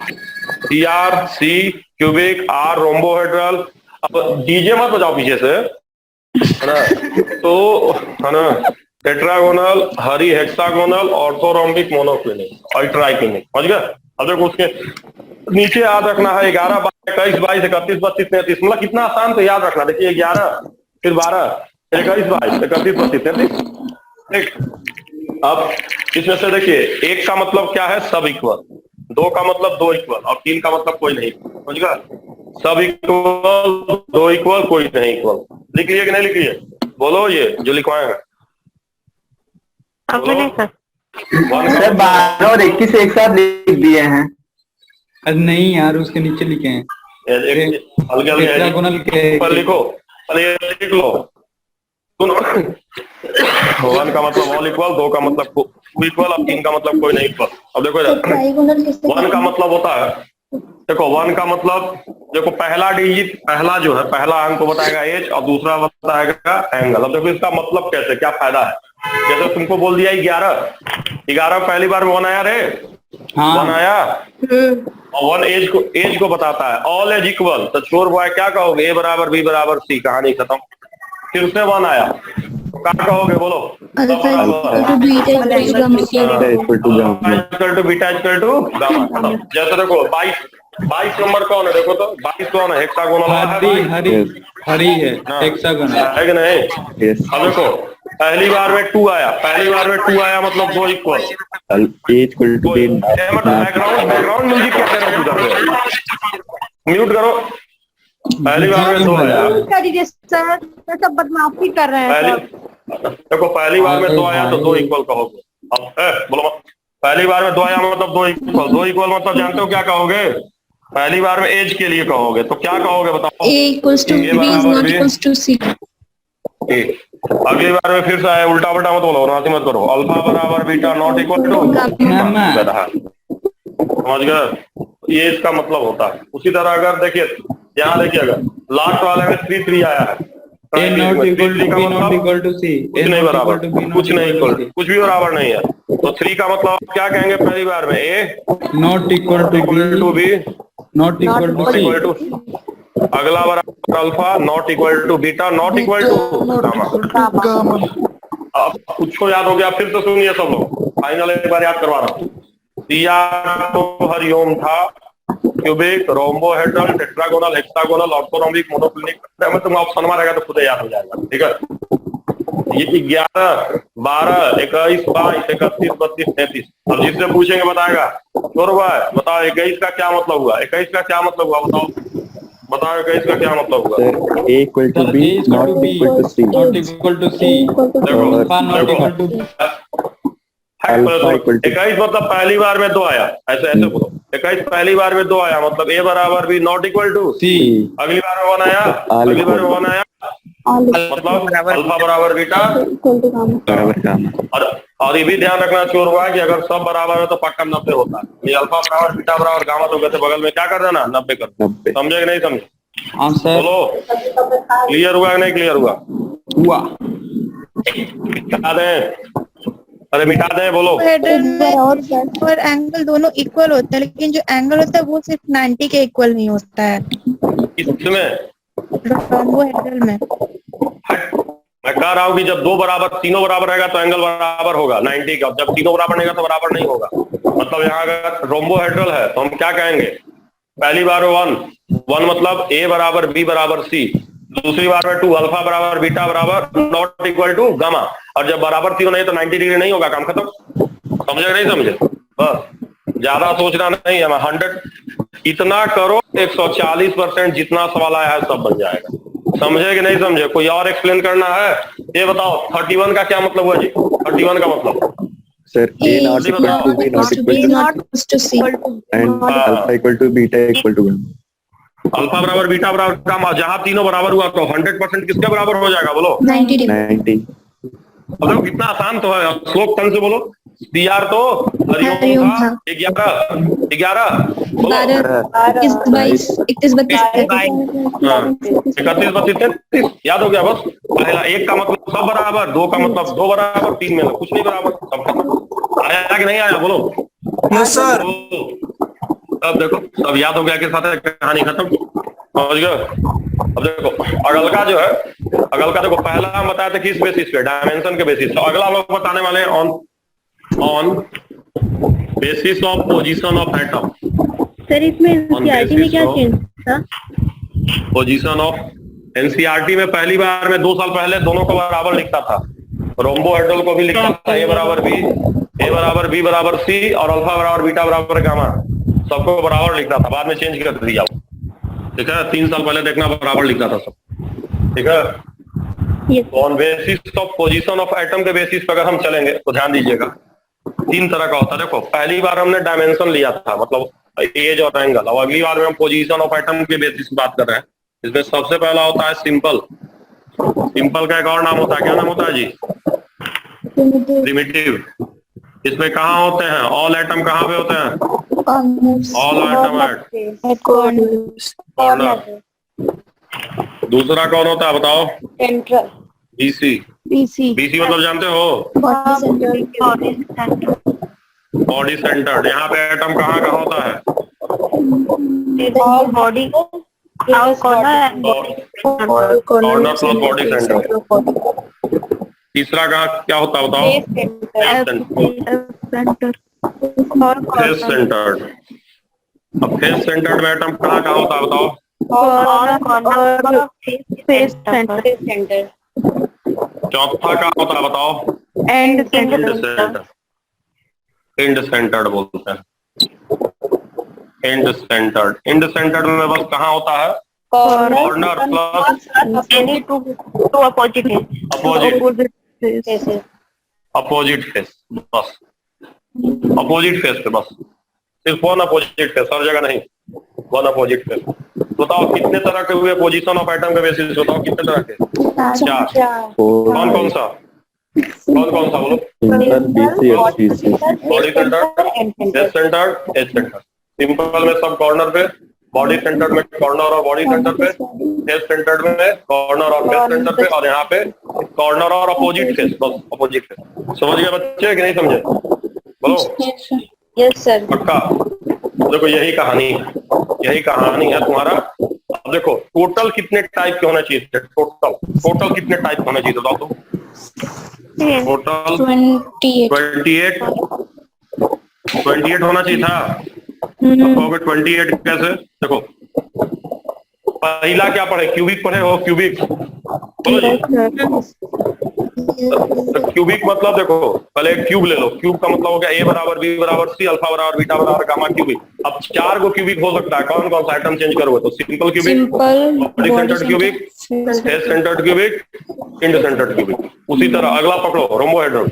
[SPEAKER 1] CR, C cubic, R rhombohedral. अब डीजे मत बजाओ पीछे से, है ना? तो है ना, टेट्रागोनल, हरी हेक्सागोनल, ऑर्थोरोम्बिक, मोनोक्लिनिक और ट्राइक्लिनिक। समझ गया? अब देखो उसके नीचे याद रखना है 11, 22, 21, 31, 32, 33। मतलब कितना आसान तो याद रखना। देखिए 11 फिर 12, 21, 22, 31, 32, 33। ठीक। अब इसमें से देखिए, एक का मतलब क्या है? सब इक्वल। दो का मतलब दो इक्वल और तीन का मतलब कोई नहीं। समझ गया? सब इक्वल, दो इक्वल, कोई नहीं इक्वल। लिख लिए कि नहीं लिख लिए? बोलो ये जो लिखवाए हैं।
[SPEAKER 6] अभी नहीं सर।
[SPEAKER 3] सर 12 और 21 एक साथ लिख दिए हैं।
[SPEAKER 5] अरे नहीं यार, उसके नीचे लिखे हैं
[SPEAKER 1] हल्के हल्के
[SPEAKER 5] टेट्रागोनल के
[SPEAKER 1] पर लिखो। अरे ये लिख लो, सुनो। 1 का मतलब ऑल इक्वल, 2 का मतलब टू इक्वल और 3 का मतलब कोई नहीं इक्वल। अब देखो इधर,
[SPEAKER 7] ट्राइगोनल किससे
[SPEAKER 1] 1 का मतलब होता है, देखो 1 का मतलब, देखो पहला डिजिट, पहला जो है, पहला अंक को बताएगा एज और दूसरा बताएगा एंगल। अब देखो इसका मतलब कैसे, क्या फायदा है? जैसे तुमको बोल दिया 11 पहली बार में 1 आया रे, 1 आया और 1 एज को बताता है। ऑल एज इक्वल, तो चोर बॉय क्या कहोगे? A बराबर B बराबर C, कहानी खत्म। फिर उसमें 1 आया तो क्या कहोगे? बोलो। Beta equal to gamma. जैसे देखो 22 नंबर कौन है? देखो तो 22 कौन है? हेक्सागोनल
[SPEAKER 5] हरी है, हेक्सागोनल
[SPEAKER 1] है कि नहीं? अब देखो पहली बार में 2 आया, मतलब 2 इक्वल। बैकग्राउंड म्यूजिक क्या कह रहे हो? म्यूट करो। पहली बार में 2 आया,
[SPEAKER 6] सब बदमाशी कर रहे हैं।
[SPEAKER 1] देखो पहली बार में 2 आया तो 2 इक्वल कहोगे। अब बोलो मत। पहली बार में 2 आया मतलब 2 इक्वल। 2 इक्वल मतलब जानते हो क्या कहोगे? पहली बार में एज के लिए कहोगे तो क्या कहोगे? बताओ।
[SPEAKER 7] A equals to B is not equals to C.
[SPEAKER 1] अगली बार में फिर से आया, उल्टा पल्टा मत बोलो, नाती मत करो। अल्फा बराबर बीटा नॉट इक्वल टू। समझ गए? ये इसका मतलब होता है। उसी तरह अगर देखिए, यहाँ देखिए, अगर लास्ट वाले में 3 3 आया है,
[SPEAKER 5] A not equal to B not equal to C,
[SPEAKER 1] कुछ नहीं बराबर, कुछ नहीं इक्वल, कुछ भी बराबर नहीं है। तो 3 का मतलब आप क्या कहेंगे? पहली बार में A
[SPEAKER 5] not equal to
[SPEAKER 1] B
[SPEAKER 5] not equal to C.
[SPEAKER 1] अगला बराबर alpha not equal to beta not equal to gamma. अब कुछ को याद हो गया? फिर तो सुनिए सब लोग, फाइनल एक बार याद करवा रहा हूँ। तो हरिओम था, cubic, rhombohedral, tetragonal, hexagonal, orthorhombic, monoclinic. में तुम ऑप्शन में रहेगा तो खुद याद हो जाएगा। ठीक है? ये 11, 12, 21, 22, 31, 32, 33। अब जिससे पूछेंगे बताएगा। बताओ 21 का क्या मतलब हुआ? 21 का क्या मतलब हुआ? बताओ 21 का क्या मतलब हुआ?
[SPEAKER 3] A equal to B not equal to C.
[SPEAKER 5] Not equal to C. Not equal to
[SPEAKER 1] 21 मतलब पहली बार में 2 आया, ऐसे बोलो। 21 पहली बार में 2 आया मतलब A बराबर B नॉट इक्वल टू
[SPEAKER 5] सी।
[SPEAKER 1] अगली बार में 1 आया, मतलब अल्फा बराबर बीटा और ये भी ध्यान रखना चोर हुआ कि अगर सब बराबर है तो पक्का 90 होता है। ये अल्फा बराबर बीटा बराबर गामा तो कहते बगल में क्या कर देना? 90 कर। समझे कि नहीं समझे?
[SPEAKER 5] हाँ सर।
[SPEAKER 1] बोलो, क्लियर हुआ कि नहीं क्लियर हुआ? मिटा दें? अरे मिटा दें, बोलो।
[SPEAKER 6] और एंगल दोनों इक्वल होते हैं, लेकिन जो एंगल होता है वो सिर्फ 90 के इक्वल नहीं होता है।
[SPEAKER 1] किसमें?
[SPEAKER 6] रोम्बोहेड्रल में।
[SPEAKER 1] मैं कह रहा हूँ कि जब 2 बराबर, तीनों बराबर रहेगा तो एंगल बराबर होगा 90 का। जब तीनों बराबर नहीं होगा तो बराबर नहीं होगा। मतलब यहाँ अगर रोम्बोहेड्रल है तो हम क्या कहेंगे? पहली बार में 1 मतलब A बराबर B बराबर C, दूसरी बार में 2 अल्फा बराबर बीटा बराबर नॉट इक्वल टू गामा। और जब बराबर तीनों नहीं तो 90 डिग्री नहीं होगा, काम खत्म। समझे नहीं समझे? बस ज्यादा सोचना नहीं है। 100 इतना करो, 140% जितना सवाल आया है सब बन जाएगा। समझे कि नहीं समझे? कोई और एक्सप्लेन करना है? ये बताओ 31 का क्या मतलब हुआ जी? 31 का मतलब
[SPEAKER 3] Sir, A not equal to B not equal to C and alpha equal to beta equal to gamma.
[SPEAKER 1] Alpha बराबर बीटा बराबर गामा, जहां तीनों बराबर हुआ तो 100% किसके बराबर हो जाएगा? बोलो
[SPEAKER 7] 90
[SPEAKER 3] 90.
[SPEAKER 1] मतलब कितना आसान तो है। श्लोक तन से बोलो,
[SPEAKER 7] हरिओम
[SPEAKER 1] तो हरिओम था।
[SPEAKER 7] था।
[SPEAKER 1] 11 बोलो।
[SPEAKER 7] 12 21 21 32
[SPEAKER 1] हाँ, 31 32 33 याद हो गया बस। पहला एक का मतलब सब बराबर, दो का मतलब दो बराबर, तीन में कुछ नहीं बराबर, सब खत्म। आया कि नहीं आया बोलो।
[SPEAKER 8] Yes sir.
[SPEAKER 1] अब देखो सब याद हो गया के साथ कहानी खत्म, समझ गए। अब देखो अगल का जो है, अगल का देखो पहला हम बताया था किस बेसिस पे, डायमेंशन के बेसिस। तो अगला हम लोग बताने वाले हैं on basis of position of atom.
[SPEAKER 7] Sir इसमें एनसीईआरटी में क्या चेंज था?
[SPEAKER 1] पोजीशन ऑफ एनसीईआरटी में पहली बार में 2 साल पहले दोनों को बराबर लिखता था। रोम्बोहेड्रल को भी लिखता था ए बराबर बी बराबर सी और अल्फा बराबर बीटा बराबर गामा, सबको बराबर लिखता था। बाद में चेंज कर दिया, ठीक है। 3 साल पहले देखना बराबर लिखता था सब, ठीक है। On basis of position of atom के बेसिस पर अगर हम चलेंगे तो ध्यान दीजिएगा 3 तरह का होता है। देखो पहली बार हमने डायमेंशन लिया था, मतलब एज और एंगल। अब अगली बार में हम पोजीशन ऑफ एटम के बेसिस बात कर रहे हैं। इसमें सबसे पहला होता है सिंपल। सिंपल का एक और नाम होता है, क्या नाम होता है जी? प्रिमिटिव। इसमें कहाँ होते हैं? ऑल एटम कहाँ पे होते हैं? All atom at corner. दूसरा कौन होता है बताओ?
[SPEAKER 7] सेंट्रल।
[SPEAKER 1] बीसी। बीसी मतलब जानते हो? Body centred. यहाँ पे एटम कहाँ का होता है?
[SPEAKER 7] Body
[SPEAKER 1] corner plus body centre. तीसरा का क्या होता है बताओ? Face centred. अब फेस सेंटर्ड में एटम कहाँ का होता है बताओ? चौथा का होता है बताओ?
[SPEAKER 7] And
[SPEAKER 1] centre. एंड सेंटर्ड बोलते हैं। एंड सेंटर्ड में बस कहाँ होता है? Corner plus opposite face. बस अपोजिट फेस पे, बस सिर्फ वन अपोजिट फेस, हर जगह नहीं, वन अपोजिट फेस। बताओ कितने तरह के हुए पोजीशन ऑफ एटम के बेसिस? बताओ कितने तरह के? 4। कौन कौन सा बोलो? Body centred, face centred, edge centred. Simple में सब कॉर्नर पे, बॉडी सेंटर्ड में कॉर्नर और बॉडी सेंटर पे, फेस सेंटर्ड में कॉर्नर और फेस सेंटर पे, और यहाँ पे कॉर्नर और अपोजिट फेस, बस अपोजिट फेस। समझ गए बच्चे कि नहीं समझे? बोलो।
[SPEAKER 7] Yes sir.
[SPEAKER 1] पक्का? देखो यही कहानी है तुम्हारा। अब देखो टोटल कितने टाइप के होना चाहिए? टोटल कितने टाइप के होना चाहिए बताओ तो? टोटल 28 होना चाहिए था। अब 28 कैसे? देखो पहला क्या पढ़े? क्यूबिक पढ़े हो? क्यूबिक बोलो जी। तो क्यूबिक मतलब देखो पहले एक क्यूब ले लो। क्यूब का मतलब हो गया ए बराबर बी बराबर सी अल्फा बराबर बीटा बराबर गामा क्यूबिक। अब 4 को क्यूबिक हो सकता है। कौन कौन सा आइटम चेंज करोगे तो? Simple cubic, body centred cubic, face centred cubic, end centred cubic. उसी तरह अगला पकड़ो रोम्बोहेड्रल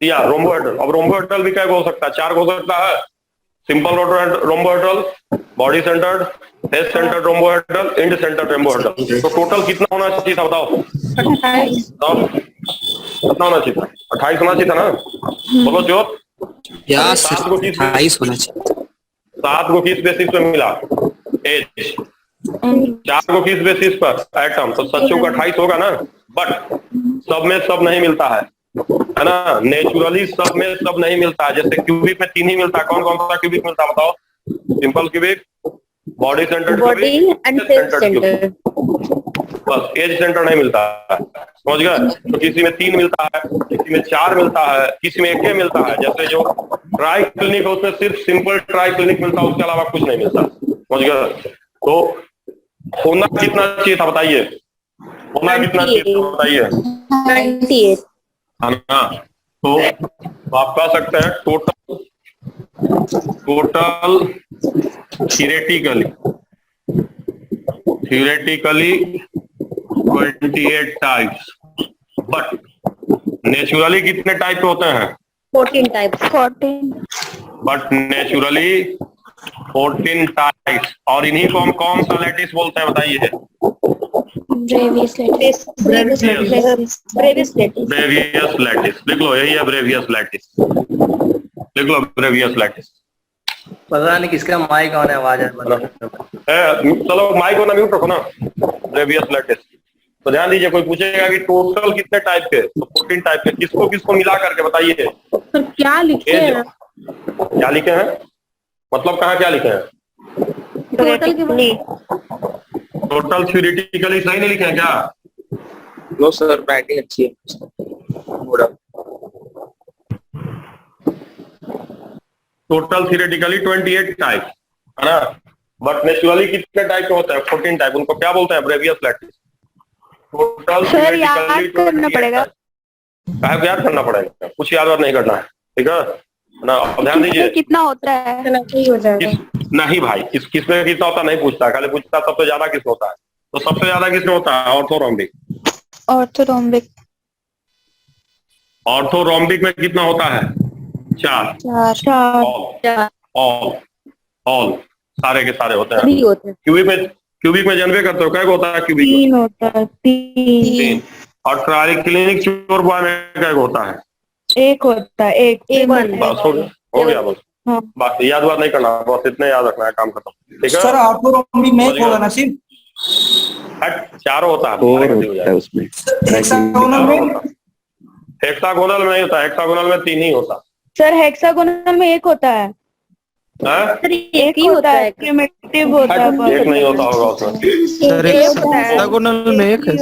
[SPEAKER 1] या रोम्बोहेड्रल। अब रोम्बोहेड्रल भी क्या हो सकता है? 4 हो सकता है। Simple rhombohedral, body centred, face centred rhombohedral, end centred rhombohedral. तो टोटल कितना होना चाहिए था बताओ?
[SPEAKER 4] 28।
[SPEAKER 1] कितना होना चाहिए था? 28 होना चाहिए था ना? बोलो जोत। 7 को किस
[SPEAKER 8] 28 होना चाहिए।
[SPEAKER 1] 7 को किस बेसिस पे मिला? एज। 4 को किस बेसिस पर? एटम। तो सच्चों का 28 होगा ना। बट सब में सब नहीं मिलता है ना? नेचुरली सब में सब नहीं मिलता है। जैसे क्यूबिक में 3 ही मिलता है। कौन कौन सा क्यूबिक मिलता है बताओ? Simple cubic, body centred cubic,
[SPEAKER 7] and face centre.
[SPEAKER 1] बस एज सेंटर नहीं मिलता है। समझ गए? तो किसी में 3 मिलता है, किसी में 4 मिलता है, किसी में 1 मिलता है। जैसे जो ट्राई क्लिनिक है उसमें सिर्फ सिंपल ट्राई क्लिनिक मिलता है, उसके अलावा कुछ नहीं मिलता। समझ गए? तो होना कितना चाहिए था बताइए? होना कितना चाहिए था बताइए?
[SPEAKER 7] 98।
[SPEAKER 1] है ना? तो आप कह सकते हैं total theoretically 28 types. But naturally कितने टाइप के होते हैं?
[SPEAKER 7] 14 टाइप्स।
[SPEAKER 1] But naturally 14 types. और इन्हीं को हम कौन सा लैटिस बोलते हैं बताइए?
[SPEAKER 7] Bravais lattice
[SPEAKER 1] Bravais
[SPEAKER 7] Bravais lattice
[SPEAKER 1] Bravais lattice लिख लो, यही है ब्रेवियस लैटिस, लिख लो ब्रेवियस लैटिस।
[SPEAKER 5] पता नहीं किसका माइक ऑन है, आवाज
[SPEAKER 1] चलो माइक को ना म्यूट रखो ना। ब्रेवियस लैटिस, तो ध्यान दीजिए, कोई पूछेगा कि टोटल कितने टाइप के, तो 14 टाइप के। किसको किसको मिला करके बताइए।
[SPEAKER 4] सर क्या लिखे हैं?
[SPEAKER 1] क्या लिखे हैं मतलब कहाँ क्या लिखे हैं?
[SPEAKER 4] टोटल के बाद
[SPEAKER 1] टोटल थ्योरेटिकली सही नहीं लिखे हैं क्या?
[SPEAKER 5] नो सर, राइटिंग अच्छी है पूरा।
[SPEAKER 1] टोटल थ्योरेटिकली 28 टाइप है ना, बट नेचुरली कितने टाइप के होते हैं? 14 टाइप। उनको क्या बोलते हैं? Bravais lattice. टोटल
[SPEAKER 6] सर याद करना पड़ेगा।
[SPEAKER 1] याद करना पड़ेगा, कुछ याद नहीं करना है, ठीक है ना। अब ध्यान दीजिए,
[SPEAKER 6] कितना होता है?
[SPEAKER 4] सही हो जाएगा।
[SPEAKER 1] नहीं भाई, किसमें कितना होता नहीं पूछता, खाली पूछता सबसे ज्यादा किसमें होता है। तो सबसे ज्यादा किसमें होता है? ऑर्थोरोम्बिक।
[SPEAKER 6] ऑर्थोरोम्बिक
[SPEAKER 1] ऑर्थोरोम्बिक में कितना होता है? 4। ऑल सारे के सारे होते हैं। क्यूबिक में जानवे करते हो क्या होता है? क्यूबिक
[SPEAKER 6] 3 होता है। 3
[SPEAKER 1] और ट्राइक्लिनिक चोरबा में क्या होता है?
[SPEAKER 6] 1 होता है। 1
[SPEAKER 1] बस हो गया बस।
[SPEAKER 6] हाँ।
[SPEAKER 1] बस याद बात नहीं करना, बस इतने याद रखना है, काम खत्म, ठीक है।
[SPEAKER 8] सर ऑर्थोरोम्बिक में एक होगा ना सिर्फ?
[SPEAKER 1] हट, 4 होता है,
[SPEAKER 3] 4 होता है उसमें।
[SPEAKER 8] हेक्सागोनल में?
[SPEAKER 1] हेक्सागोनल में नहीं होता, हेक्सागोनल में 3 ही होता
[SPEAKER 6] सर हेक्सागोनल में 1 होता है।
[SPEAKER 1] है।
[SPEAKER 6] सर एक ही होता है, क्यूमेटिव होता है।
[SPEAKER 1] एक नहीं होता होगा उसमें।
[SPEAKER 5] सर हेक्सागोनल में एक है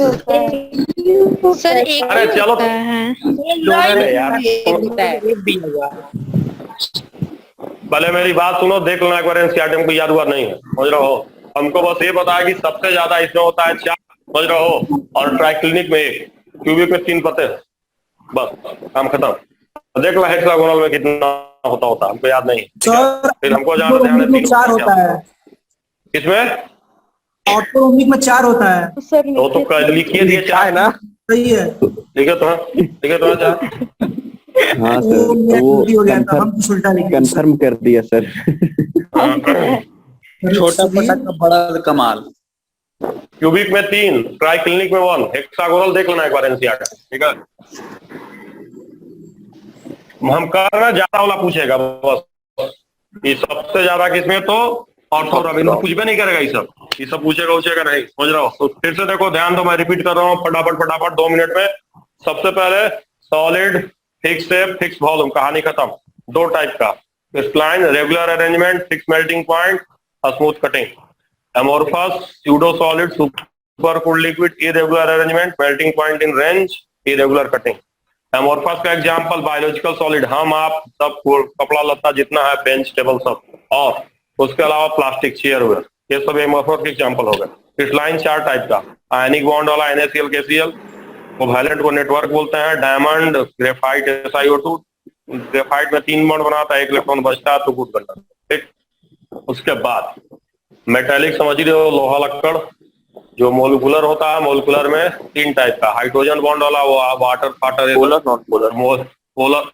[SPEAKER 6] सर एक
[SPEAKER 1] अरे चलो यार, पहले मेरी बात सुनो, देख लेना एक बार एनसीईआरटी। हमको याद हुआ नहीं है, समझ रहे हो। हमको बस ये पता है कि सबसे ज्यादा इसमें होता है 4, समझ रहे हो, और ट्राइक्लिनिक में 1, क्यूबिक में 3 पते हैं, बस काम खत्म। तो देख लो हेक्सागोनल में कितना होता हमको याद नहीं,
[SPEAKER 8] सर
[SPEAKER 1] फिर हमको ध्यान
[SPEAKER 8] ऑर्थोरोम्बिक में 4 होता है।
[SPEAKER 1] इसमें
[SPEAKER 8] ऑर्थोरोम्बिक में 4 होता है।
[SPEAKER 6] सर
[SPEAKER 1] तो लिखिए दिए 4
[SPEAKER 5] ना।
[SPEAKER 8] सही है।
[SPEAKER 1] लिखे तो 4।
[SPEAKER 3] हाँ सर, तो वो
[SPEAKER 8] हो गया था, हम कुछ उल्टा लिखे।
[SPEAKER 3] कंफर्म कर दिया सर।
[SPEAKER 5] छोटा पटा का बड़ा कमाल।
[SPEAKER 1] क्यूबिक में 3, ट्राइक्लिनिक में 1, हेक्सागोनल देख लेना एक बार एनसीईआरटी, ठीक है। हम करना ज्यादा वाला पूछेगा बस, ये सबसे ज्यादा किसमें, तो ऑर्थोरोम्बिक में कुछ भी नहीं करेगा ये सब पूछेगा नहीं, समझ रहे हो। तो फिर से देखो, ध्यान दो, मैं रिपीट कर रहा हूँ फटाफट 2 मिनट में। सबसे पहले solid, fix shape, fix volume, कहानी खत्म। 2 टाइप का, crystalline regular arrangement, fix melting point, smooth cutting. Amorphous pseudo solid, super cooled liquid, irregular arrangement, melting point in range, irregular cutting. Amorphous का एग्जांपल बायोलॉजिकल सॉलिड, हम आप सब, कपड़ा लत्ता जितना है, बेंच टेबल सब, और उसके अलावा प्लास्टिक चेयर हुए, ये सब एमोर्फस के एग्जांपल हो गए। क्रिस्टलाइन 4 टाइप का, आयनिक बॉन्ड वाला NaCl KCl, कोवैलेंट को नेटवर्क बोलते हैं, डायमंड, ग्रेफाइट SiO2। ग्रेफाइट में 3 बॉन्ड बनाता है, 1 इलेक्ट्रॉन बचता है तो गुड करता है, ठीक। उसके बाद मेटेलिक समझ रहे हो, लोहा लक्कड़। जो मोलिकुलर होता है, मोलिकुलर में 3 टाइप का, हाइड्रोजन बॉन्ड वाला, वो वाटर फाटर, पोलर नॉन पोलर।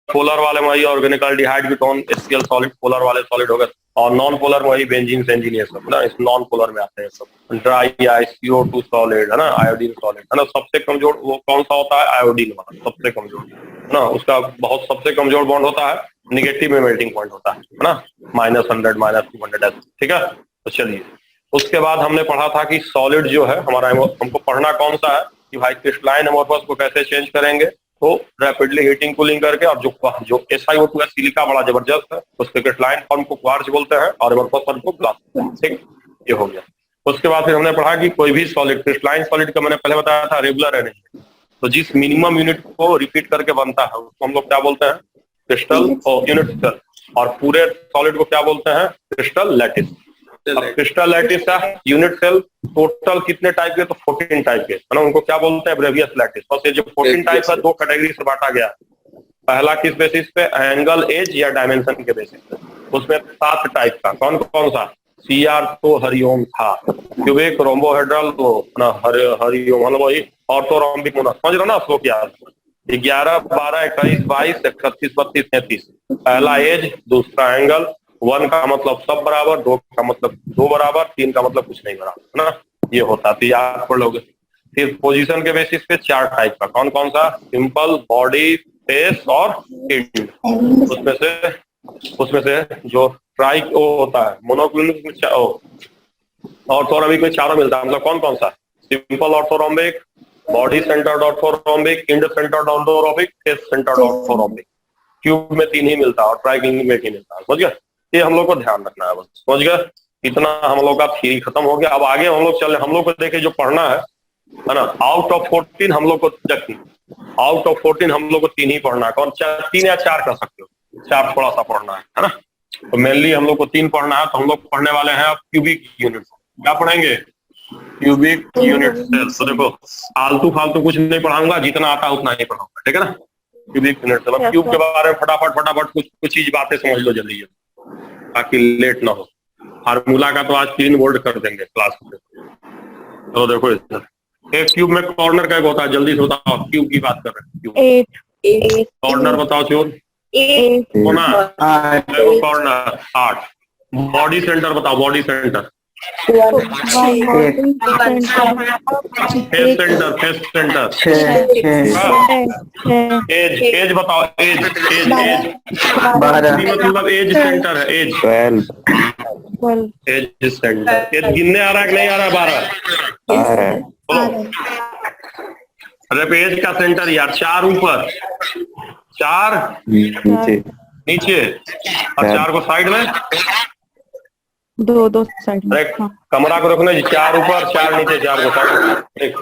[SPEAKER 1] पोलर वाले में वही organic aldehyde ketone HCl solid, polar वाले सॉलिड हो गए। और नॉन पोलर में वही बेंजीन सेंजीन, ये सब ना, इस नॉन पोलर में आते हैं सब। ड्राई आइस, CO2 सॉलिड है ना, आयोडीन सॉलिड है ना। सबसे कमजोर वो कौन सा होता है? आयोडीन वाला, सबसे कमजोर है ना। उसका बहुत सबसे कमजोर बॉन्ड होता है, निगेटिव में मेल्टिंग पॉइंट होता है ना, -100 -200 ऐसे, ठीक है। तो चलिए, उसके बाद हमने पढ़ा था कि सॉलिड जो है हमारा, हमको पढ़ना कौन सा है कि भाई क्रिस्टलाइन एमोर्फस को कैसे चेंज करेंगे, तो रैपिडली हीटिंग कूलिंग करके। और जो SiO2 है, सिलिका बड़ा जबरदस्त है, उसके क्रिस्टलाइन फॉर्म को क्वार्ट्ज बोलते हैं, और एमोर्फस फॉर्म को ग्लास, ठीक। ये हो गया। उसके बाद फिर हमने पढ़ा कि कोई भी सॉलिड, क्रिस्टलाइन सॉलिड का मैंने पहले बताया था रेगुलर अरेंजमेंट, तो जिस मिनिमम यूनिट को रिपीट करके बनता है उसको हम लोग क्या बोलते हैं? क्रिस्टल और यूनिट सेल। और पूरे सॉलिड को क्या बोलते हैं? Crystal lattice. अब क्रिस्टल लैटिस का यूनिट सेल टोटल कितने टाइप के? तो 14 टाइप के, है ना। उनको क्या बोलते हैं? Bravais lattice. बस ये जो 14 टाइप है, 2 कैटेगरी से बांटा गया। पहला किस बेसिस पे? एंगल, एज या डायमेंशन के बेसिस पे। उसमें 7 टाइप का, कौन कौन सा? CR तो हरिओम था, क्यूबिक, रोम्बोहेड्रल तो ना, हरिओम मतलब वही, ऑर्थोरोम्बिक होना, समझ रहे हो ना। श्लोक याद 11, 12, 21, 22, 31, 32, 33। पहला एज, दूसरा एंगल, 1 का मतलब सब बराबर, 2 का मतलब 2 बराबर, 3 का मतलब कुछ नहीं बराबर, है ना। ये होता, तो याद पढ़ लोगे। फिर पोजीशन के बेसिस पे 4 टाइप का, कौन कौन सा? सिंपल, बॉडी, फेस और एंड। उसमें से जो ट्राई वो होता है मोनोक्लिनिक ऑर्थोरोम्बिक में चारों मिलता है। मतलब कौन कौन सा? Simple orthorhombic, body centred orthorhombic, and centred orthorhombic, face centred orthorhombic. Cube में 3 ही मिलता है और ट्राइक्लिनिक में 1 ही मिलता है। समझ गए? ये हम लोग को ध्यान रखना है बस। समझ गए? इतना हम लोग का थ्योरी खत्म हो गया। अब आगे हम लोग चले, हम लोग को देखे जो पढ़ना है ना, आउट ऑफ 14 हम लोग को आउट ऑफ 14 हम लोग को 3 ही पढ़ना है। कौन? 3 या 4 कर सकते हो, 4 थोड़ा सा पढ़ना है ना। तो मेनली हम लोग को 3 पढ़ना है। तो हम लोग पढ़ने वाले हैं अब क्यूबिक यूनिट। क्या पढ़ेंगे? Cubic unit cell. तो देखो आलतू फालतू कुछ नहीं पढ़ाऊंगा, जितना आता है उतना ही पढ़ाऊंगा, ठीक है ना। Cubic unit cell. अब क्यूब के बारे में फटाफट कुछ चीज बातें समझ लो जल्दी ताकि लेट ना हो। फार्मूला का तो आज 3 वर्ड कर देंगे क्लास में। तो देखो इधर एक क्यूब में कॉर्नर का होता है, जल्दी से बताओ। क्यूब की बात कर रहे हैं।
[SPEAKER 2] 8
[SPEAKER 1] कॉर्नर बताओ चोर।
[SPEAKER 2] 8
[SPEAKER 1] होना कॉर्नर 8। बॉडी सेंटर बताओ, body centre. Face centre edge बताओ, एज मतलब एज सेंटर है, एज
[SPEAKER 3] 12
[SPEAKER 1] एज सेंटर। एज गिनने आ रहा है कि नहीं आ रहा? 12 बोलो। अरे पेज का सेंटर यार, 4 ऊपर, 4 नीचे और 4 को साइड में,
[SPEAKER 2] 2 साइड में।
[SPEAKER 1] अरे कमरा को रखना जी, 4 ऊपर 4 नीचे, 4 को साइड।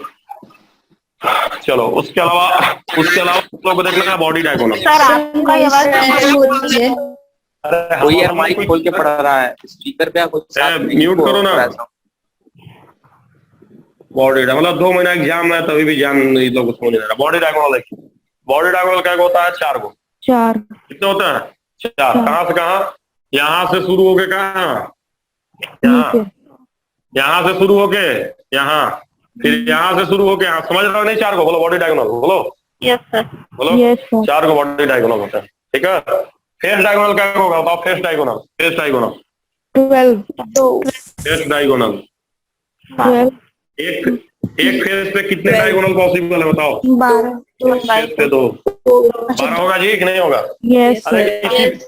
[SPEAKER 1] चलो उसके अलावा लोग को देखना है बॉडी डायगोनल।
[SPEAKER 7] सर आपका आवाज होती है।
[SPEAKER 1] अरे
[SPEAKER 9] कोई यार माइक खोल के पढ़ा रहा है, स्पीकर पे आपको
[SPEAKER 1] म्यूट करो ना। बॉडी मतलब 2 महीना एग्जाम है तभी भी जान नहीं लोग समझ नहीं रहा। बॉडी डायगोनल देखिए, बॉडी डायगोनल क्या होता है? 4 को।
[SPEAKER 2] 4
[SPEAKER 1] कितने होते हैं? 4। कहाँ से कहाँ? यहाँ से शुरू होके कहाँ? यहाँ से शुरू होके यहाँ, फिर यहाँ से शुरू होके यहाँ। समझ रहे हो नहीं? 4 को बोलो बॉडी डायगोनल। बोलो
[SPEAKER 2] यस सर।
[SPEAKER 1] बोलो
[SPEAKER 2] यस सर।
[SPEAKER 1] 4 को बॉडी डायगोनल होता है, ठीक है। फेस डायगोनल क्या होगा बताओ? फेस डायगोनल
[SPEAKER 2] 12
[SPEAKER 1] फेस डायगोनल
[SPEAKER 2] 12
[SPEAKER 1] एक फेस पे कितने डायगोनल पॉसिबल है बताओ?
[SPEAKER 2] 12
[SPEAKER 1] फेस पे 2। 12 होगा जी कि नहीं होगा?
[SPEAKER 2] यस
[SPEAKER 1] अरे
[SPEAKER 2] सर।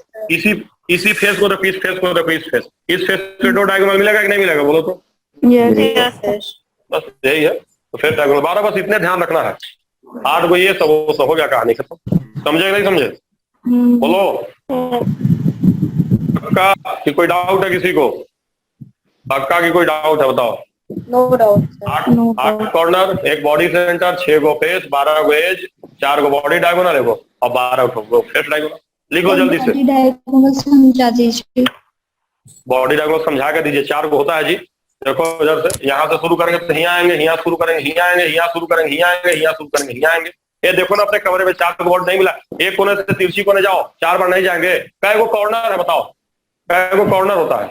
[SPEAKER 1] इसी फेस को देखो, इस फेस को देखो, इस फेस पे 2 डायगोनल मिलेगा कि नहीं मिलेगा? बोलो तो।
[SPEAKER 2] यस
[SPEAKER 1] बस यही है। तो फेस डायगोनल 12, बस इतने ध्यान रखना है। 8 को ये सब हो गया, कहानी खत्म। समझे कि नहीं समझे? बोलो पक्का कि कोई डाउट है किसी को? पक्का की कोई डाउट है बताओ?
[SPEAKER 2] No doubt.
[SPEAKER 1] 8 corner, 1 body centre, 6 को फेस, 12 को एज, 4 को बॉडी डायगोनल है वो, और 12 को फेस डायगोनल। लिखो जल्दी से।
[SPEAKER 6] समझा दीजिए।
[SPEAKER 1] बॉडी डायगोनल समझा के दीजिए। 4 को होता है जी। देखो इधर से, यहाँ से शुरू करेंगे तो यहाँ आएंगे, यहाँ शुरू करेंगे यहाँ आएंगे, यहाँ शुरू करेंगे यहाँ आएंगे, यहाँ शुरू करेंगे यहाँ आएंगे। ये देखो ना अपने कमरे में 4 को बॉडी नहीं मिला। एक कोने से तिरछी कोने जाओ, 4 बार नहीं जाएंगे। कै को कॉर्नर है बताओ? कै को कॉर्नर होता है?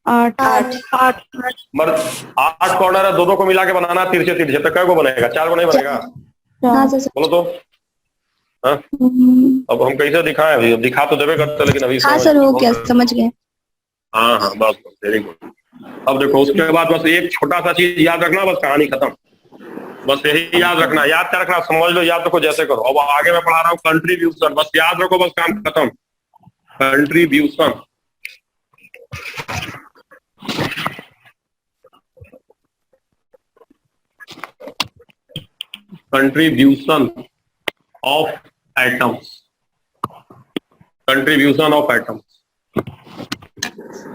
[SPEAKER 2] 8
[SPEAKER 1] कॉर्नर है, 2 को मिला के बनाना तिरछे। तो कै को बनेगा? 4 को नहीं बनेगा? बोलो तो। हाँ? अब हम कैसे दिखाएं? अभी अब दिखा तो देवे करते, लेकिन अभी
[SPEAKER 6] हाँ सर, हो गया, समझ गए।
[SPEAKER 1] हाँ बस वेरी गुड। अब देखो उसके बाद बस एक छोटा सा चीज याद रखना, बस कहानी खत्म। बस यही याद रखना। याद क्या रखना? समझ लो, याद रखो जैसे करो। अब आगे मैं पढ़ा रहा हूँ कंट्रीब्यूशन, बस याद रखो, बस काम खत्म। Contribution contribution of atoms. Contribution of atoms.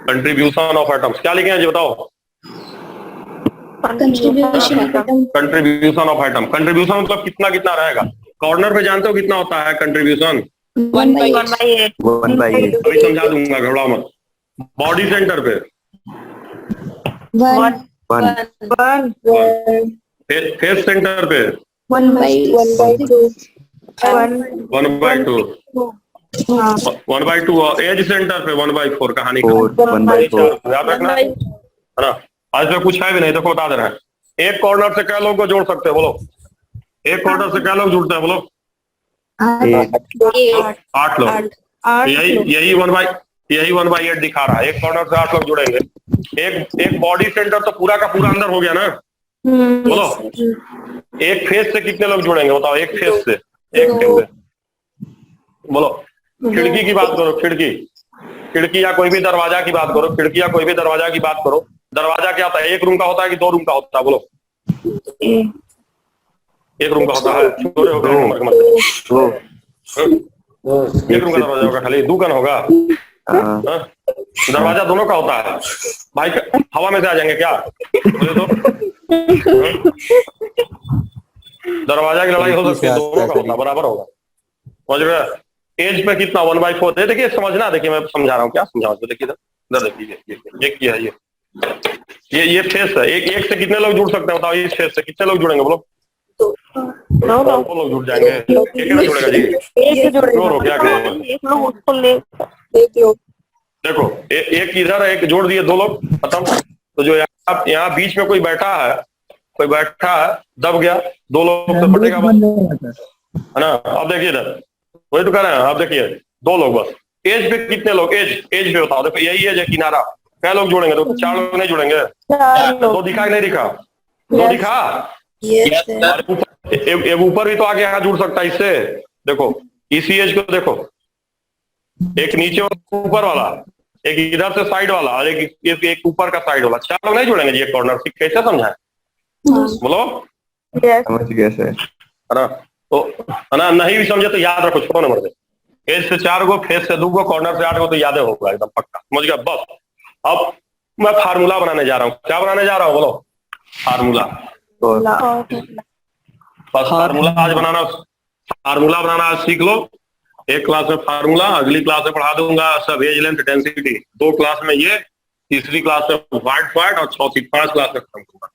[SPEAKER 1] Contribution of atoms क्या लिखे हैं जी बताओ?
[SPEAKER 6] Contribution
[SPEAKER 1] of atom. कंट्रीब्यूशन मतलब कितना कितना रहेगा? कॉर्नर पे जानते हो कितना होता है कंट्रीब्यूशन?
[SPEAKER 2] 1/8
[SPEAKER 1] अभी समझा दूंगा, घबराओ मत। बॉडी सेंटर पे
[SPEAKER 6] 1
[SPEAKER 1] फेस सेंटर पे
[SPEAKER 6] 1/2
[SPEAKER 1] 1/2 एज सेंटर पे 1/4। कहानी
[SPEAKER 3] 1/4
[SPEAKER 1] याद रखना है ना। आज तो कुछ है भी नहीं, देखो बता दे रहे हैं। एक कॉर्नर से क्या लोग को जोड़ सकते हैं? बोलो एक कॉर्नर से क्या लोग जुड़ते हैं? बोलो 8 लोग। यही 1/8 दिखा रहा है। एक कॉर्नर से 8 लोग जुड़ेंगे। एक बॉडी सेंटर तो पूरा का पूरा अंदर हो गया ना। बोलो एक फेस से कितने लोग जुड़ेंगे बताओ, एक फेस से, एक फेस से बोलो। खिड़की की बात करो, खिड़की या कोई भी दरवाजा की बात करो, खिड़की या कोई भी दरवाजा की बात करो। दरवाजा क्या होता है, एक रूम का होता है कि 2 रूम का होता है, बोलो। एक रूम का होता है, छोटे होकर नंबर के मतलब एक रूम का दरवाजा होगा, खाली 2 कन होगा। दरवाजा दोनों का होता है भाई, हवा में से आ जाएंगे क्या बोले तो? दरवाजा की लड़ाई हो सकती है, दोनों का होता बराबर होगा, समझ रहे? एज पे कितना 1/4 है। देखिए समझना, देखिए मैं समझा रहा हूँ, क्या समझा रहा हूँ, देखिए इधर देखिए, ये क्या है, ये फेस है। एक से कितने लोग जुड़ सकते हैं बताओ, इस फेस से कितने लोग जुड़ेंगे बोलो? 2 लोग जुड़ जाएंगे। कितना जुड़ेगा जी? जोड़ो क्या करेंगे? देखो एक इधर एक जोड़ दिए, 2 लोग खत्म। तो जो यहाँ बीच में कोई बैठा है, दब गया, 2 लोग से बटेगा है ना। अब देखिए इधर वही तो कह रहे हैं, अब देखिए 2 लोग बस। एज पे कितने लोग, एज पे बताओ। देखो यही एज है किनारा, क्या लोग जुड़ेंगे? तो 4 लोग नहीं जुड़ेंगे? 2 दिखा कि नहीं दिखा? 2 दिखा। एक ऊपर भी तो आगे यहाँ जुड़ सकता है इससे। देखो इसी एज को देखो, एक नीचे ऊपर वाला, एक इधर से साइड वाला, और एक ऊपर का साइड वाला। 4 लोग नहीं जुड़ेंगे जी एक कॉर्नर से? कैसे समझाए बोलो?
[SPEAKER 3] समझ गए सर,
[SPEAKER 1] है ना? तो है ना, नहीं भी समझे तो याद रखो, छोड़ो नंबर दे। एज से 4 गो, फेस से 2 गो, कॉर्नर से 8 गो, तो याद होगा एकदम पक्का, समझ गया बस। अब मैं फार्मूला बनाने जा रहा हूँ। क्या बनाने जा रहा हूँ बोलो? फार्मूला। बस फार्मूला बनाना आज सीख लो। एक क्लास में फार्मूला, अगली क्लास में पढ़ा दूंगा सब एज लेंथ डेंसिटी। 2 क्लास में ये, तीसरी क्लास में वाइट और चौथी 5 क्लास में खत्म करूंगा।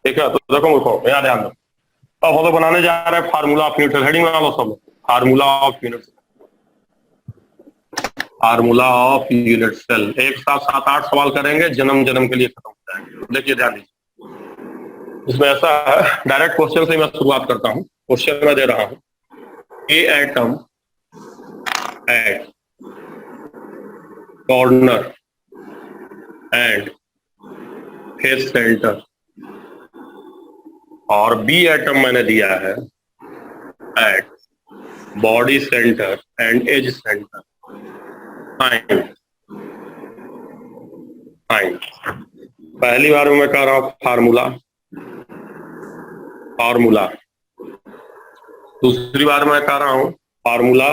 [SPEAKER 1] ठीक है, तो देखो मुझको यहाँ ध्यान दो। अब हम लोग बनाने जा रहे हैं formula of unit cell. Heading बना लो सब, formula of unit cell. Formula of unit cell एक साथ 7-8 सवाल करेंगे, जन्म के लिए खत्म हो जाएंगे। देखिए ध्यान दीजिए, इसमें ऐसा है, डायरेक्ट क्वेश्चन से मैं शुरुआत करता हूँ। क्वेश्चन मैं दे रहा हूँ, A atom at corner and face centre, और बी एटम मैंने दिया है at body centre and edge centre. Find पहली बार में मैं कह रहा हूं फार्मूला। दूसरी बार मैं कह रहा हूं formula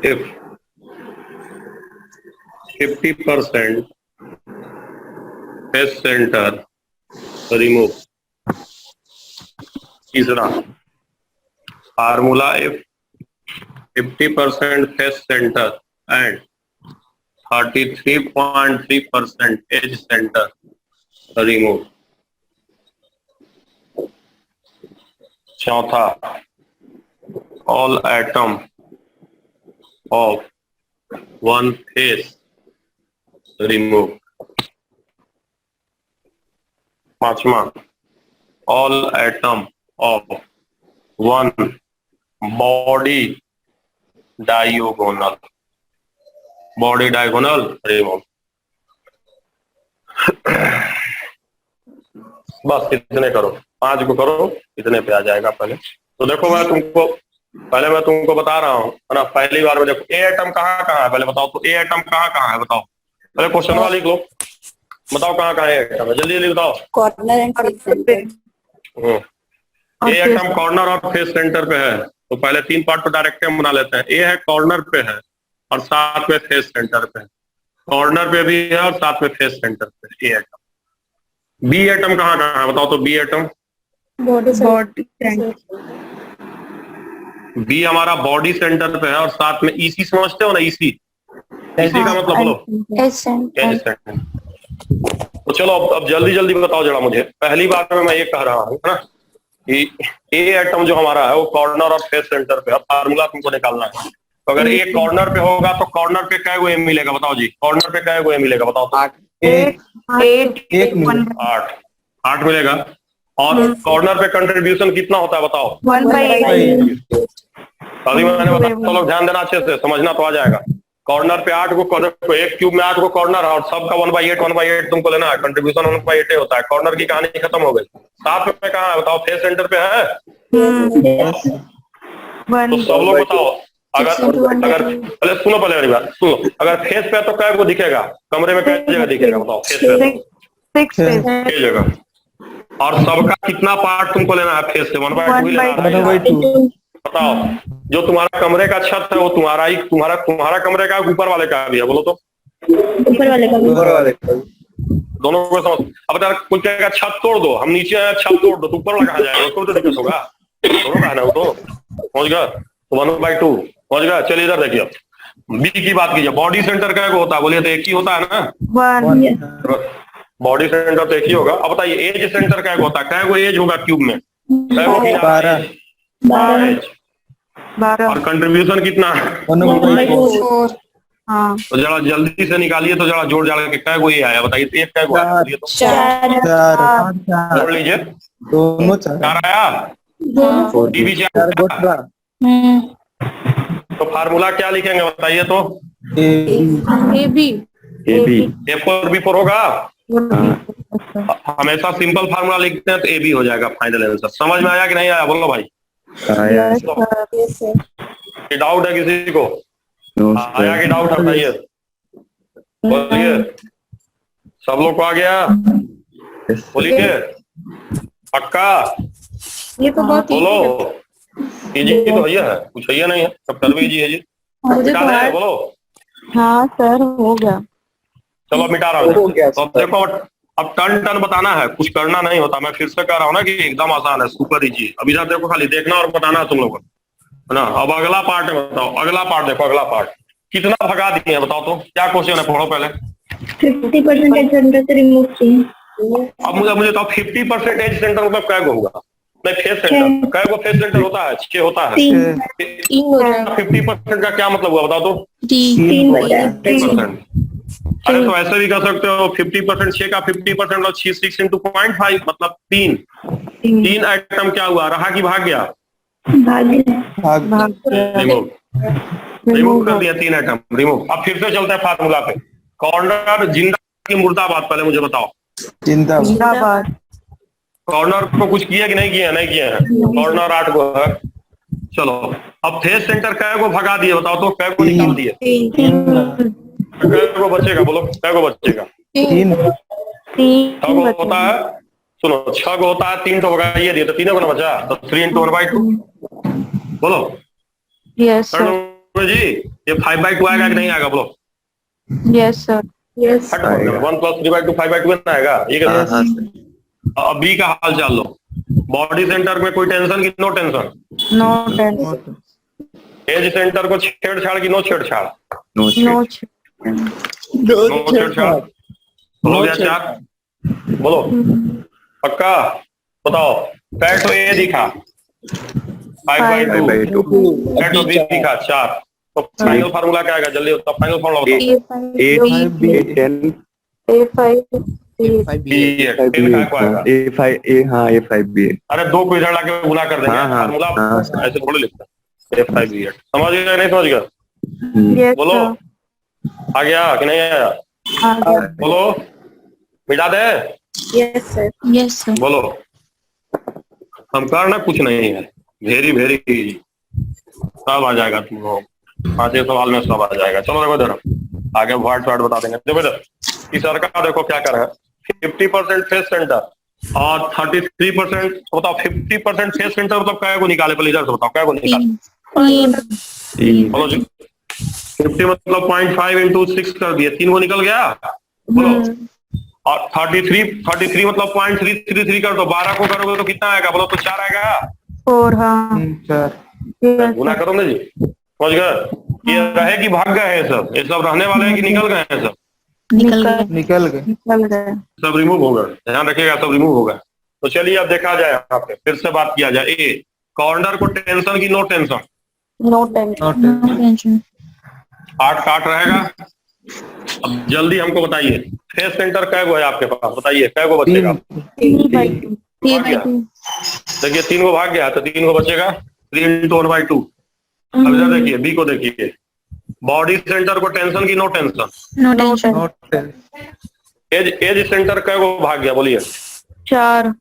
[SPEAKER 1] if 50% face centre remove. तीसरा formula if 50% face centre and 33.3% edge centre remove. चौथा all atom of 1 face remove. पांचवा all atom of 1 body diagonal remove. बस इतने करो, 5 को करो, इतने पे आ जाएगा। पहले तो देखो मैं तुमको बता रहा हूँ, है ना। पहली बार में देखो ए एटम कहाँ है, पहले बताओ तो ए एटम कहाँ है बताओ। पहले क्वेश्चन वाला लिख लो, बताओ कहाँ है एटम, जल्दी बताओ।
[SPEAKER 7] Corner and face centre.
[SPEAKER 1] A atom corner और फेस सेंटर पे है, तो पहले 3 पार्ट तो डायरेक्ट हम बना लेते हैं। ए है कॉर्नर पे है और साथ में फेस सेंटर पे है, कॉर्नर पे भी है और साथ में फेस सेंटर पे ए एटम। बी एटम कहाँ है बताओ तो। बी एटम बी हमारा बॉडी सेंटर पे है और साथ में ईसी, समझते हो ना ईसी का मतलब बोलो?
[SPEAKER 7] Edge centre.
[SPEAKER 1] तो चलो अब जल्दी बताओ जरा मुझे। पहली बार में मैं ये कह रहा हूँ ना कि ए एटम जो हमारा है वो कॉर्नर और फेस सेंटर पे है। फार्मूला तुमको निकालना है, तो अगर ए कॉर्नर पे होगा तो कॉर्नर पे क्या एम मिलेगा बताओ जी। कॉर्नर पे क्या एम मिलेगा बताओ तो। 8 मिलेगा। और कॉर्नर पे कंट्रीब्यूशन कितना होता है बताओ?
[SPEAKER 2] 1/8।
[SPEAKER 1] अभी मैंने बताया, तो लोग ध्यान देना अच्छे से, समझना तो आ जाएगा। कॉर्नर पे 8 को एक क्यूब में 8 को कॉर्नर और सबका 1/8 तुमको लेना है। कंट्रीब्यूशन 1/8 होता है। कॉर्नर की कहानी खत्म हो गई। 7 में कहाँ है बताओ? फेस सेंटर पे है। तो सब लोग बताओ, अगर पहले सुनो, पहले वाली बात सुनो। अगर फेस पे है तो क्या को दिखेगा? कमरे में क्या जगह दिखेगा बताओ? फेस पे 6 जगह। और सबका कितना पार्ट तुमको लेना है? फेस से 1/2 ही लेना है। बताओ, जो तुम्हारा कमरे का छत है वो तुम्हारा ही, तुम्हारा कमरे का ऊपर वाले का भी है? बोलो तो।
[SPEAKER 6] ऊपर वाले का
[SPEAKER 1] दोनों को समझ। अब अगर कोई कहेगा छत तोड़ दो, हम नीचे आए छत तोड़ दो, तो ऊपर वाला कहाँ जाएगा? उसको तो दिक्कत होगा। दोनों का है ना वो तो। समझ गया? 1/2 समझ गया। चलिए इधर देखिए, बी की बात कीजिए। बॉडी सेंटर क्या होता है? बोलिए तो एक ही होता है ना। बॉडी सेंटर तो एक ही होगा। अब बताइए एज सेंटर क्या होता है? क्या एज होगा क्यूब में? 12। और कंट्रीब्यूशन कितना?
[SPEAKER 6] 1/4।
[SPEAKER 2] हाँ
[SPEAKER 1] तो जरा जल्दी से निकालिए, तो जरा जोड़ जाड़ के क्या को ये आया बताइए? एक क्या को आया? तो
[SPEAKER 6] 4
[SPEAKER 1] जोड़ लीजिए।
[SPEAKER 5] दोनों
[SPEAKER 1] 4 आया। टीवी तो फार्मूला क्या लिखेंगे बताइए तो?
[SPEAKER 2] ए बी
[SPEAKER 1] A4 B4 होगा। हमेशा सिंपल फार्मूला लिखते हैं तो AB हो जाएगा फाइनल आंसर। समझ में आया कि नहीं आया? बोलो भाई। डाउट है किसी को? आया कि डाउट है बताइए? बोलिए, सब लोग को आ गया? बोलिए पक्का?
[SPEAKER 4] ये तो बहुत
[SPEAKER 1] बोलो। इजी तो भैया है, कुछ है नहीं है, सब कर भी इजी है जी। मिटा दे, बोलो।
[SPEAKER 2] हाँ सर हो गया।
[SPEAKER 1] चलो मिटा रहा हूँ। तो देखो अब टर्न बताना है, कुछ करना नहीं होता। मैं फिर से कह रहा हूँ ना कि एकदम आसान है, सुपर इजी। अभी जब देखो खाली देखना और बताना है तुम लोगों को, है ना। अब अगला पार्ट है, बताओ अगला पार्ट देखो। अगला पार्ट कितना भगा दिए हैं बताओ तो? क्या क्वेश्चन है? पढ़ो पहले।
[SPEAKER 6] 50% एज सेंटर से रिमूव चाहिए।
[SPEAKER 1] अब मुझे तो 50% एज सेंटर मतलब क्या होगा? नहीं, फेस सेंटर क्या फेस सेंटर होता है? 6 होता है। 50% का क्या मतलब हुआ बताओ तो?
[SPEAKER 6] 3%।
[SPEAKER 1] अरे तो ऐसे भी कर सकते हो 50%, 6 का 50% और 6 × 0.5 मतलब 3 आइटम क्या हुआ? रहा कि भाग गया? रिमूव कर दिया 3 आइटम, रिमूव। अब फिर से चलते हैं फार्मूला पे। कॉर्नर जिंदा की मुर्दाबाद? पहले मुझे बताओ।
[SPEAKER 2] जिंदाबाद।
[SPEAKER 1] कॉर्नर को कुछ किया कि नहीं किया? नहीं किया है। कॉर्नर 8 को है। चलो अब फेस सेंटर कै को भगा दिए बताओ तो? कै को निकाल दिए? कै को बचेगा? बोलो कै को बचेगा? 6 को होता है, सुनो 6 को होता है, 3 तो भगाइए दिए तो 3 को ना बचा, तो 3 × 1/2। बोलो
[SPEAKER 2] यस सर।
[SPEAKER 1] जी ये 5/2 आएगा कि नहीं आएगा? बोलो
[SPEAKER 2] यस सर। यस
[SPEAKER 1] 1 + 3/2 5/2 ना आएगा? ये क्या? अब बी का हाल चाल लो। बॉडी सेंटर में कोई टेंशन की no tension?
[SPEAKER 2] No tension.
[SPEAKER 1] Edge centre को छेड़छाड़ की नो छेड़छाड़?
[SPEAKER 2] नो
[SPEAKER 1] छेड़छाड़। हो गया 4। बोलो पक्का? बताओ कैट तो ए दिखा 5/2, कैट तो बी दिखा 4। तो फाइनल फार्मूला क्या आएगा? जल्दी बताओ फाइनल फार्मूला बताओ।
[SPEAKER 3] 8 10 A5B8।
[SPEAKER 1] अरे 2 को इधर लाके गुना कर देंगे। फार्मूला ऐसे थोड़ी लिखता है। A5B8 समझ गया नहीं? समझ गया? बोलो आ गया कि नहीं आया? बोलो मिटा दे?
[SPEAKER 6] Yes sir.
[SPEAKER 2] Yes sir.
[SPEAKER 1] बोलो हम करना कुछ नहीं है, वेरी वेरी इजी, सब आ जाएगा तुमको। 5 सवाल में सब आ जाएगा। चलो देखो इधर आगे वर्ड बता देंगे। देखो इधर इस का देखो क्या कर रहा है। 50% फेस सेंटर और 33% बताओ। 50% फेस सेंटर मतलब क्या को निकाले? पहले इधर से बताओ क्या को निकाले? बोलो जी 50 मतलब 0.5 × 6 कर दिए, 3 को निकल गया। बोलो और 33 मतलब 0.333 कर दो। 12 को करोगे तो कितना आएगा? बोलो तो 4 आएगा।
[SPEAKER 2] 4 हाँ 4
[SPEAKER 1] गुना करो ना जी। समझ गए? ये रहे कि भाग गए हैं सब? ये सब रहने वाले हैं कि निकल गए हैं सब?
[SPEAKER 5] निकल गए।
[SPEAKER 1] सब रिमूव होगा, ध्यान रखिएगा सब रिमूव होगा। तो चलिए अब देखा जाए, यहाँ पे फिर से बात किया जाए। ए कॉर्नर को टेंशन की नो टेंशन?
[SPEAKER 2] No tension.
[SPEAKER 1] 8 का 8 रहेगा। अब जल्दी हमको बताइए फेस सेंटर कै गो है आपके पास? बताइए कै गो बचेगा? देखिए 3 को भाग गया तो 3 को बचेगा। 3 × 1/2। अब इधर देखिए बी को देखिए, बॉडी सेंटर को टेंशन की no tension?
[SPEAKER 6] No tension.
[SPEAKER 1] Edge centre कै को भाग गया बोलिए?
[SPEAKER 2] 4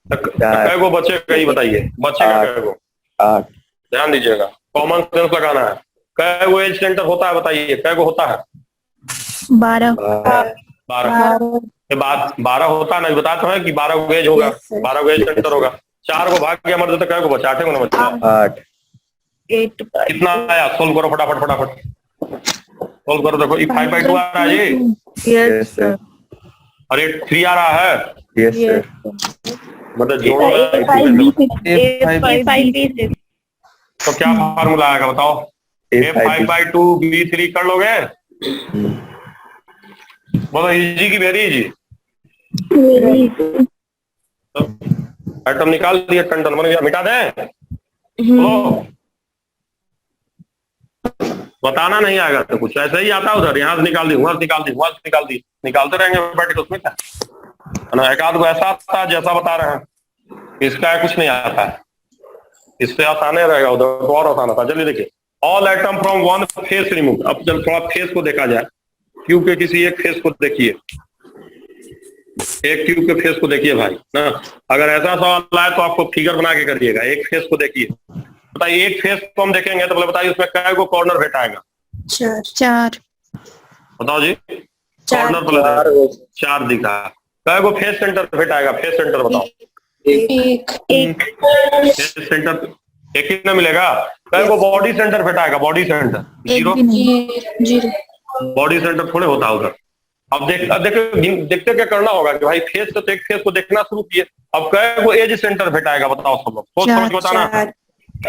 [SPEAKER 1] कै को बचेगा ये बताइए, बचेगा कै को?
[SPEAKER 3] 8।
[SPEAKER 1] ध्यान दीजिएगा, कॉमन सेंस लगाना है। कै को एज सेंटर होता है बताइए, कै को होता है?
[SPEAKER 6] 12।
[SPEAKER 1] 12 होता है ना, बता तो है कि 12 को एज होगा, 12 को एज सेंटर होगा। 4 को भाग गया मर्द तो कै को बचा? 8 को ना बचा?
[SPEAKER 3] 8।
[SPEAKER 1] कितना आया? सोल्व करो फटाफट फटाफट, सोल्व करो। देखो ये 5/2 आ रहा है ये,
[SPEAKER 3] यस सर।
[SPEAKER 1] और ये 3 आ रहा है,
[SPEAKER 3] यस सर।
[SPEAKER 1] मतलब जोड़ो। तो क्या फार्मूला आएगा बताओ? A5/2 B3 कर लोगे? बोलो इजी की वेरी इजी? आइटम निकाल दिया, टन बन गया, मिटा दें? बोलो, बताना नहीं आएगा तो कुछ ऐसा ही आता है उधर, यहाँ से निकाल दी, वहां से निकाल दी, वहां से निकाल दी, निकालते रहेंगे बैठ के, उसमें क्या है ना। एक आध को ऐसा आता है जैसा बता रहे हैं, इसका कुछ नहीं आता है, इससे आसान रहेगा, उधर तो और आसान था। चलिए देखिए, all item from one face remove. अब जब थोड़ा फेस को देखा जाए, क्यूब के किसी एक फेस को देखिए, एक क्यूब के फेस को देखिए भाई ना। अगर ऐसा सवाल आए तो आपको फिगर बना के करिएगा। एक फेस को देखिए, बताइए एक फेस को हम देखेंगे तो बताइए उसमें कै को कॉर्नर भेटाएगा?
[SPEAKER 6] 4।
[SPEAKER 1] बताओ जी, कॉर्नर पर 4 दिखा, कै को फेस सेंटर भेटाएगा? फेस सेंटर बताओ। फेस सेंटर एक ही ना मिलेगा। कै को बॉडी सेंटर भेटाएगा? Body centre 0। बॉडी सेंटर थोड़े होता है उधर। अब देखते क्या करना होगा कि भाई फेस से तो एक फेस को देखना शुरू किए, अब कै को एज सेंटर भेटाएगा? बताओ सब लोग, सोच समझ बताना। कै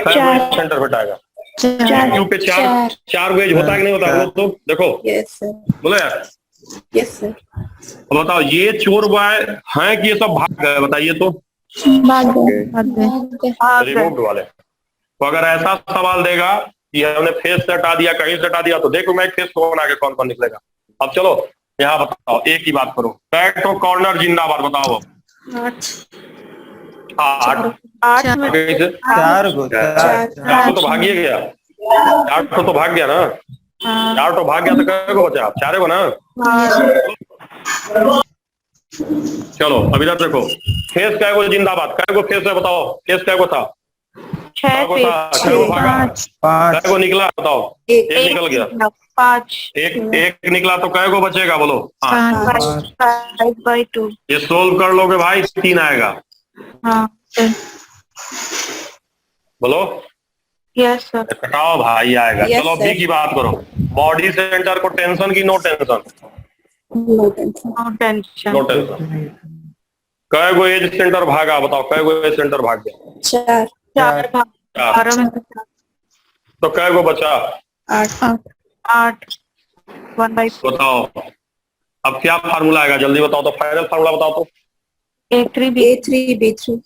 [SPEAKER 1] को एज सेंटर भेटाएगा? क्यों पे 4 को एज होता है कि नहीं होता? वो तो देखो, बोलो यार। बताओ ये चोर बॉय हैं कि ये सब भाग गए? बताइए तो, रिमूव्ड वाले। तो अगर ऐसा सवाल देगा कि हमने फेस से हटा दिया, कहीं से हटा दिया, तो देखो मैं एक फेस को बना के कौन कौन निकलेगा। अब चलो यहाँ बताओ, एक ही बात करो, कै को कॉर्नर जिंदाबाद? बताओ 8
[SPEAKER 5] 4 को
[SPEAKER 1] 4 तो भाग ही गया, 4 तो भाग गया ना, 4 तो भाग गया, तो कै को बचा? 4 को ना। चलो अब इधर देखो, फेस कै को जिंदाबाद? कै को फेस है बताओ? फेस कै को था? 6 को था, 6 को भागा, कै को निकला? बताओ, एक निकल गया,
[SPEAKER 2] 5
[SPEAKER 1] एक निकला, तो कै को बचेगा? बोलो।
[SPEAKER 2] 5/2।
[SPEAKER 1] ये सोल्व कर लोगे भाई, 3 आएगा। बोलो
[SPEAKER 2] यस सर।
[SPEAKER 1] कटाओ भाई आएगा। चलो बी की बात करो, बॉडी सेंटर को टेंशन की no tension?
[SPEAKER 2] No tension.
[SPEAKER 1] No tension. कै को एज सेंटर भागा? बताओ, कै को एज सेंटर भाग गया?
[SPEAKER 2] 4
[SPEAKER 1] तो कै को बचा?
[SPEAKER 2] 8 1/4।
[SPEAKER 1] बताओ अब क्या फार्मूला आएगा, जल्दी बताओ तो, फाइनल फार्मूला बताओ तो।
[SPEAKER 2] A3B3।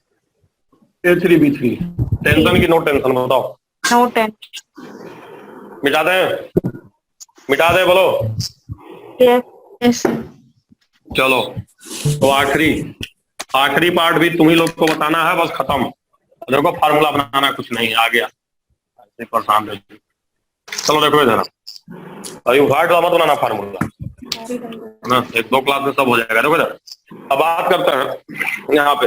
[SPEAKER 1] A3B3 टेंशन की नो टेंशन? बताओ।
[SPEAKER 2] No tension.
[SPEAKER 1] मिटा दें? मिटा दे बोलो।
[SPEAKER 2] यस।
[SPEAKER 1] चलो तो आखिरी पार्ट भी तुम ही लोग को बताना है, बस खत्म। देखो फार्मूला बनाना कुछ नहीं, आ गया, ऐसे परेशान रहिए। चलो देखो इधर, अभी वार्ड मत बनाना फार्मूला ना, 1-2 क्लास में सब हो जाएगा। देखो इधर, अब बात करते हैं यहाँ पे,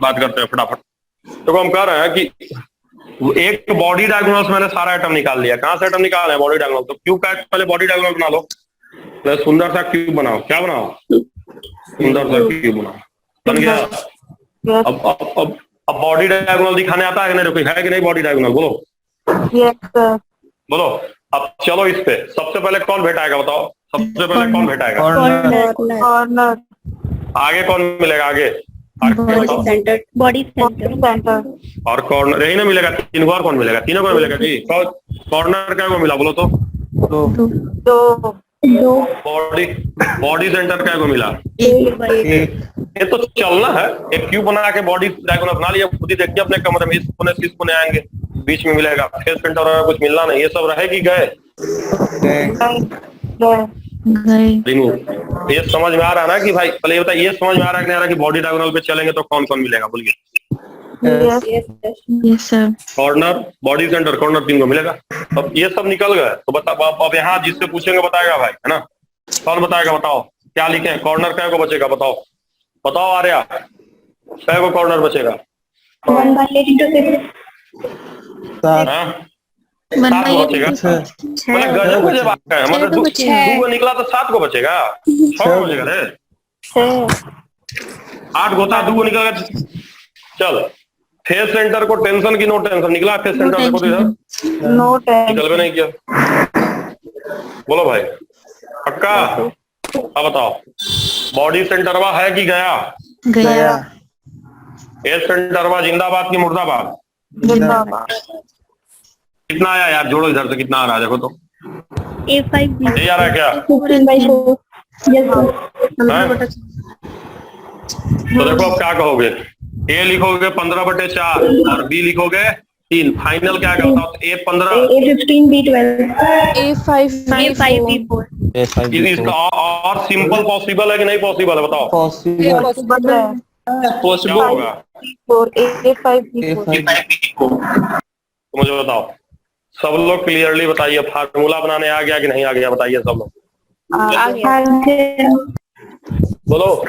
[SPEAKER 1] बात करते हैं फटाफट। देखो हम कह रहे हैं कि एक बॉडी डायगोनल से मैंने सारा आइटम निकाल लिया। कहाँ से आइटम निकाल है? Body diagonal. तो क्यूब का पहले बॉडी डायगोनल बना लो, सुंदर सा क्यूब बनाओ। क्या बनाओ? सुंदर सा क्यूब बनाओ, बन गया। अब बॉडी डायगोनल दिखाने आता है कि नहीं? देखो है कि नहीं बॉडी डायगोनल? बोलो
[SPEAKER 2] यस
[SPEAKER 1] बोलो। अब चलो इस पे सबसे पहले कौन भेटाएगा? बताओ, सबसे पहले कौन भेटाएगा?
[SPEAKER 2] कॉर्नर।
[SPEAKER 1] आगे कौन मिलेगा? आगे
[SPEAKER 2] बॉडी सेंटर।
[SPEAKER 1] और कॉर्नर यही ना मिलेगा? 3 को और कौन मिलेगा? तीनों को मिलेगा जी। कॉर्नर क्या को मिला? बोलो तो।
[SPEAKER 2] 2
[SPEAKER 1] बॉडी सेंटर क्या को मिला? ये तो चलना है, एक क्यूब बना के बॉडी डायगोनल बना लिया, खुद ही देखिए अपने कमरे में, इस कोने से इस कोने आएंगे, बीच में मिलेगा फेस सेंटर और कुछ मिलना नहीं। ये सब रहे कि गए? रिमूव। ये समझ में आ रहा है ना कि भाई, पहले ये बताइए, ये समझ में आ रहा है कि नहीं आ रहा कि बॉडी डायगोनल पे चलेंगे तो कौन कौन मिलेगा? बोलिए।
[SPEAKER 7] Yes sir.
[SPEAKER 1] Corner, body centre, corner 3 को मिलेगा। अब ये सब निकल गए तो बता, अब यहाँ जिससे पूछेंगे बताएगा भाई, है ना? कौन बताएगा? बताओ क्या लिखे? कॉर्नर कै को बचेगा? बताओ बताओ आर्या, कै को कॉर्नर बचेगा? हाँ? 7 को बचेगा। मतलब गजब मुझे बात है, मतलब 2 को निकला तो 7 को बचेगा, 6 को बचेगा रे। 8 को था, 2 को निकल गया। चल फेस सेंटर को टेंशन की नो टेंशन निकला, फेस सेंटर देखो तो इधर
[SPEAKER 6] नो टेंशन।
[SPEAKER 1] निकल भी नहीं किया। बोलो भाई पक्का? अब बताओ बॉडी सेंटरवा है कि गया?
[SPEAKER 7] गया।
[SPEAKER 1] फेस सेंटरवा जिंदाबाद की मुर्दाबाद? कितना आया यार? जोड़ो इधर से, कितना आ रहा है देखो तो।
[SPEAKER 6] A5
[SPEAKER 1] यही आ रहा है क्या? हैं? तो देखो अब क्या कहोगे? ए लिखोगे 15/4 और बी लिखोगे 3, फाइनल क्या कहता हो? A15
[SPEAKER 6] A15 B12
[SPEAKER 2] A5
[SPEAKER 6] A5 B4
[SPEAKER 1] इसका और सिंपल पॉसिबल है कि नहीं पॉसिबल है? बताओ
[SPEAKER 5] पॉसिबल है।
[SPEAKER 1] क्या होगा?
[SPEAKER 6] A5 B4
[SPEAKER 1] तो मुझे बताओ, सब लोग क्लियरली बताइए, फार्मूला बनाने आ गया कि नहीं आ गया? बताइए सब लोग,
[SPEAKER 6] आ गया।
[SPEAKER 1] बोलो।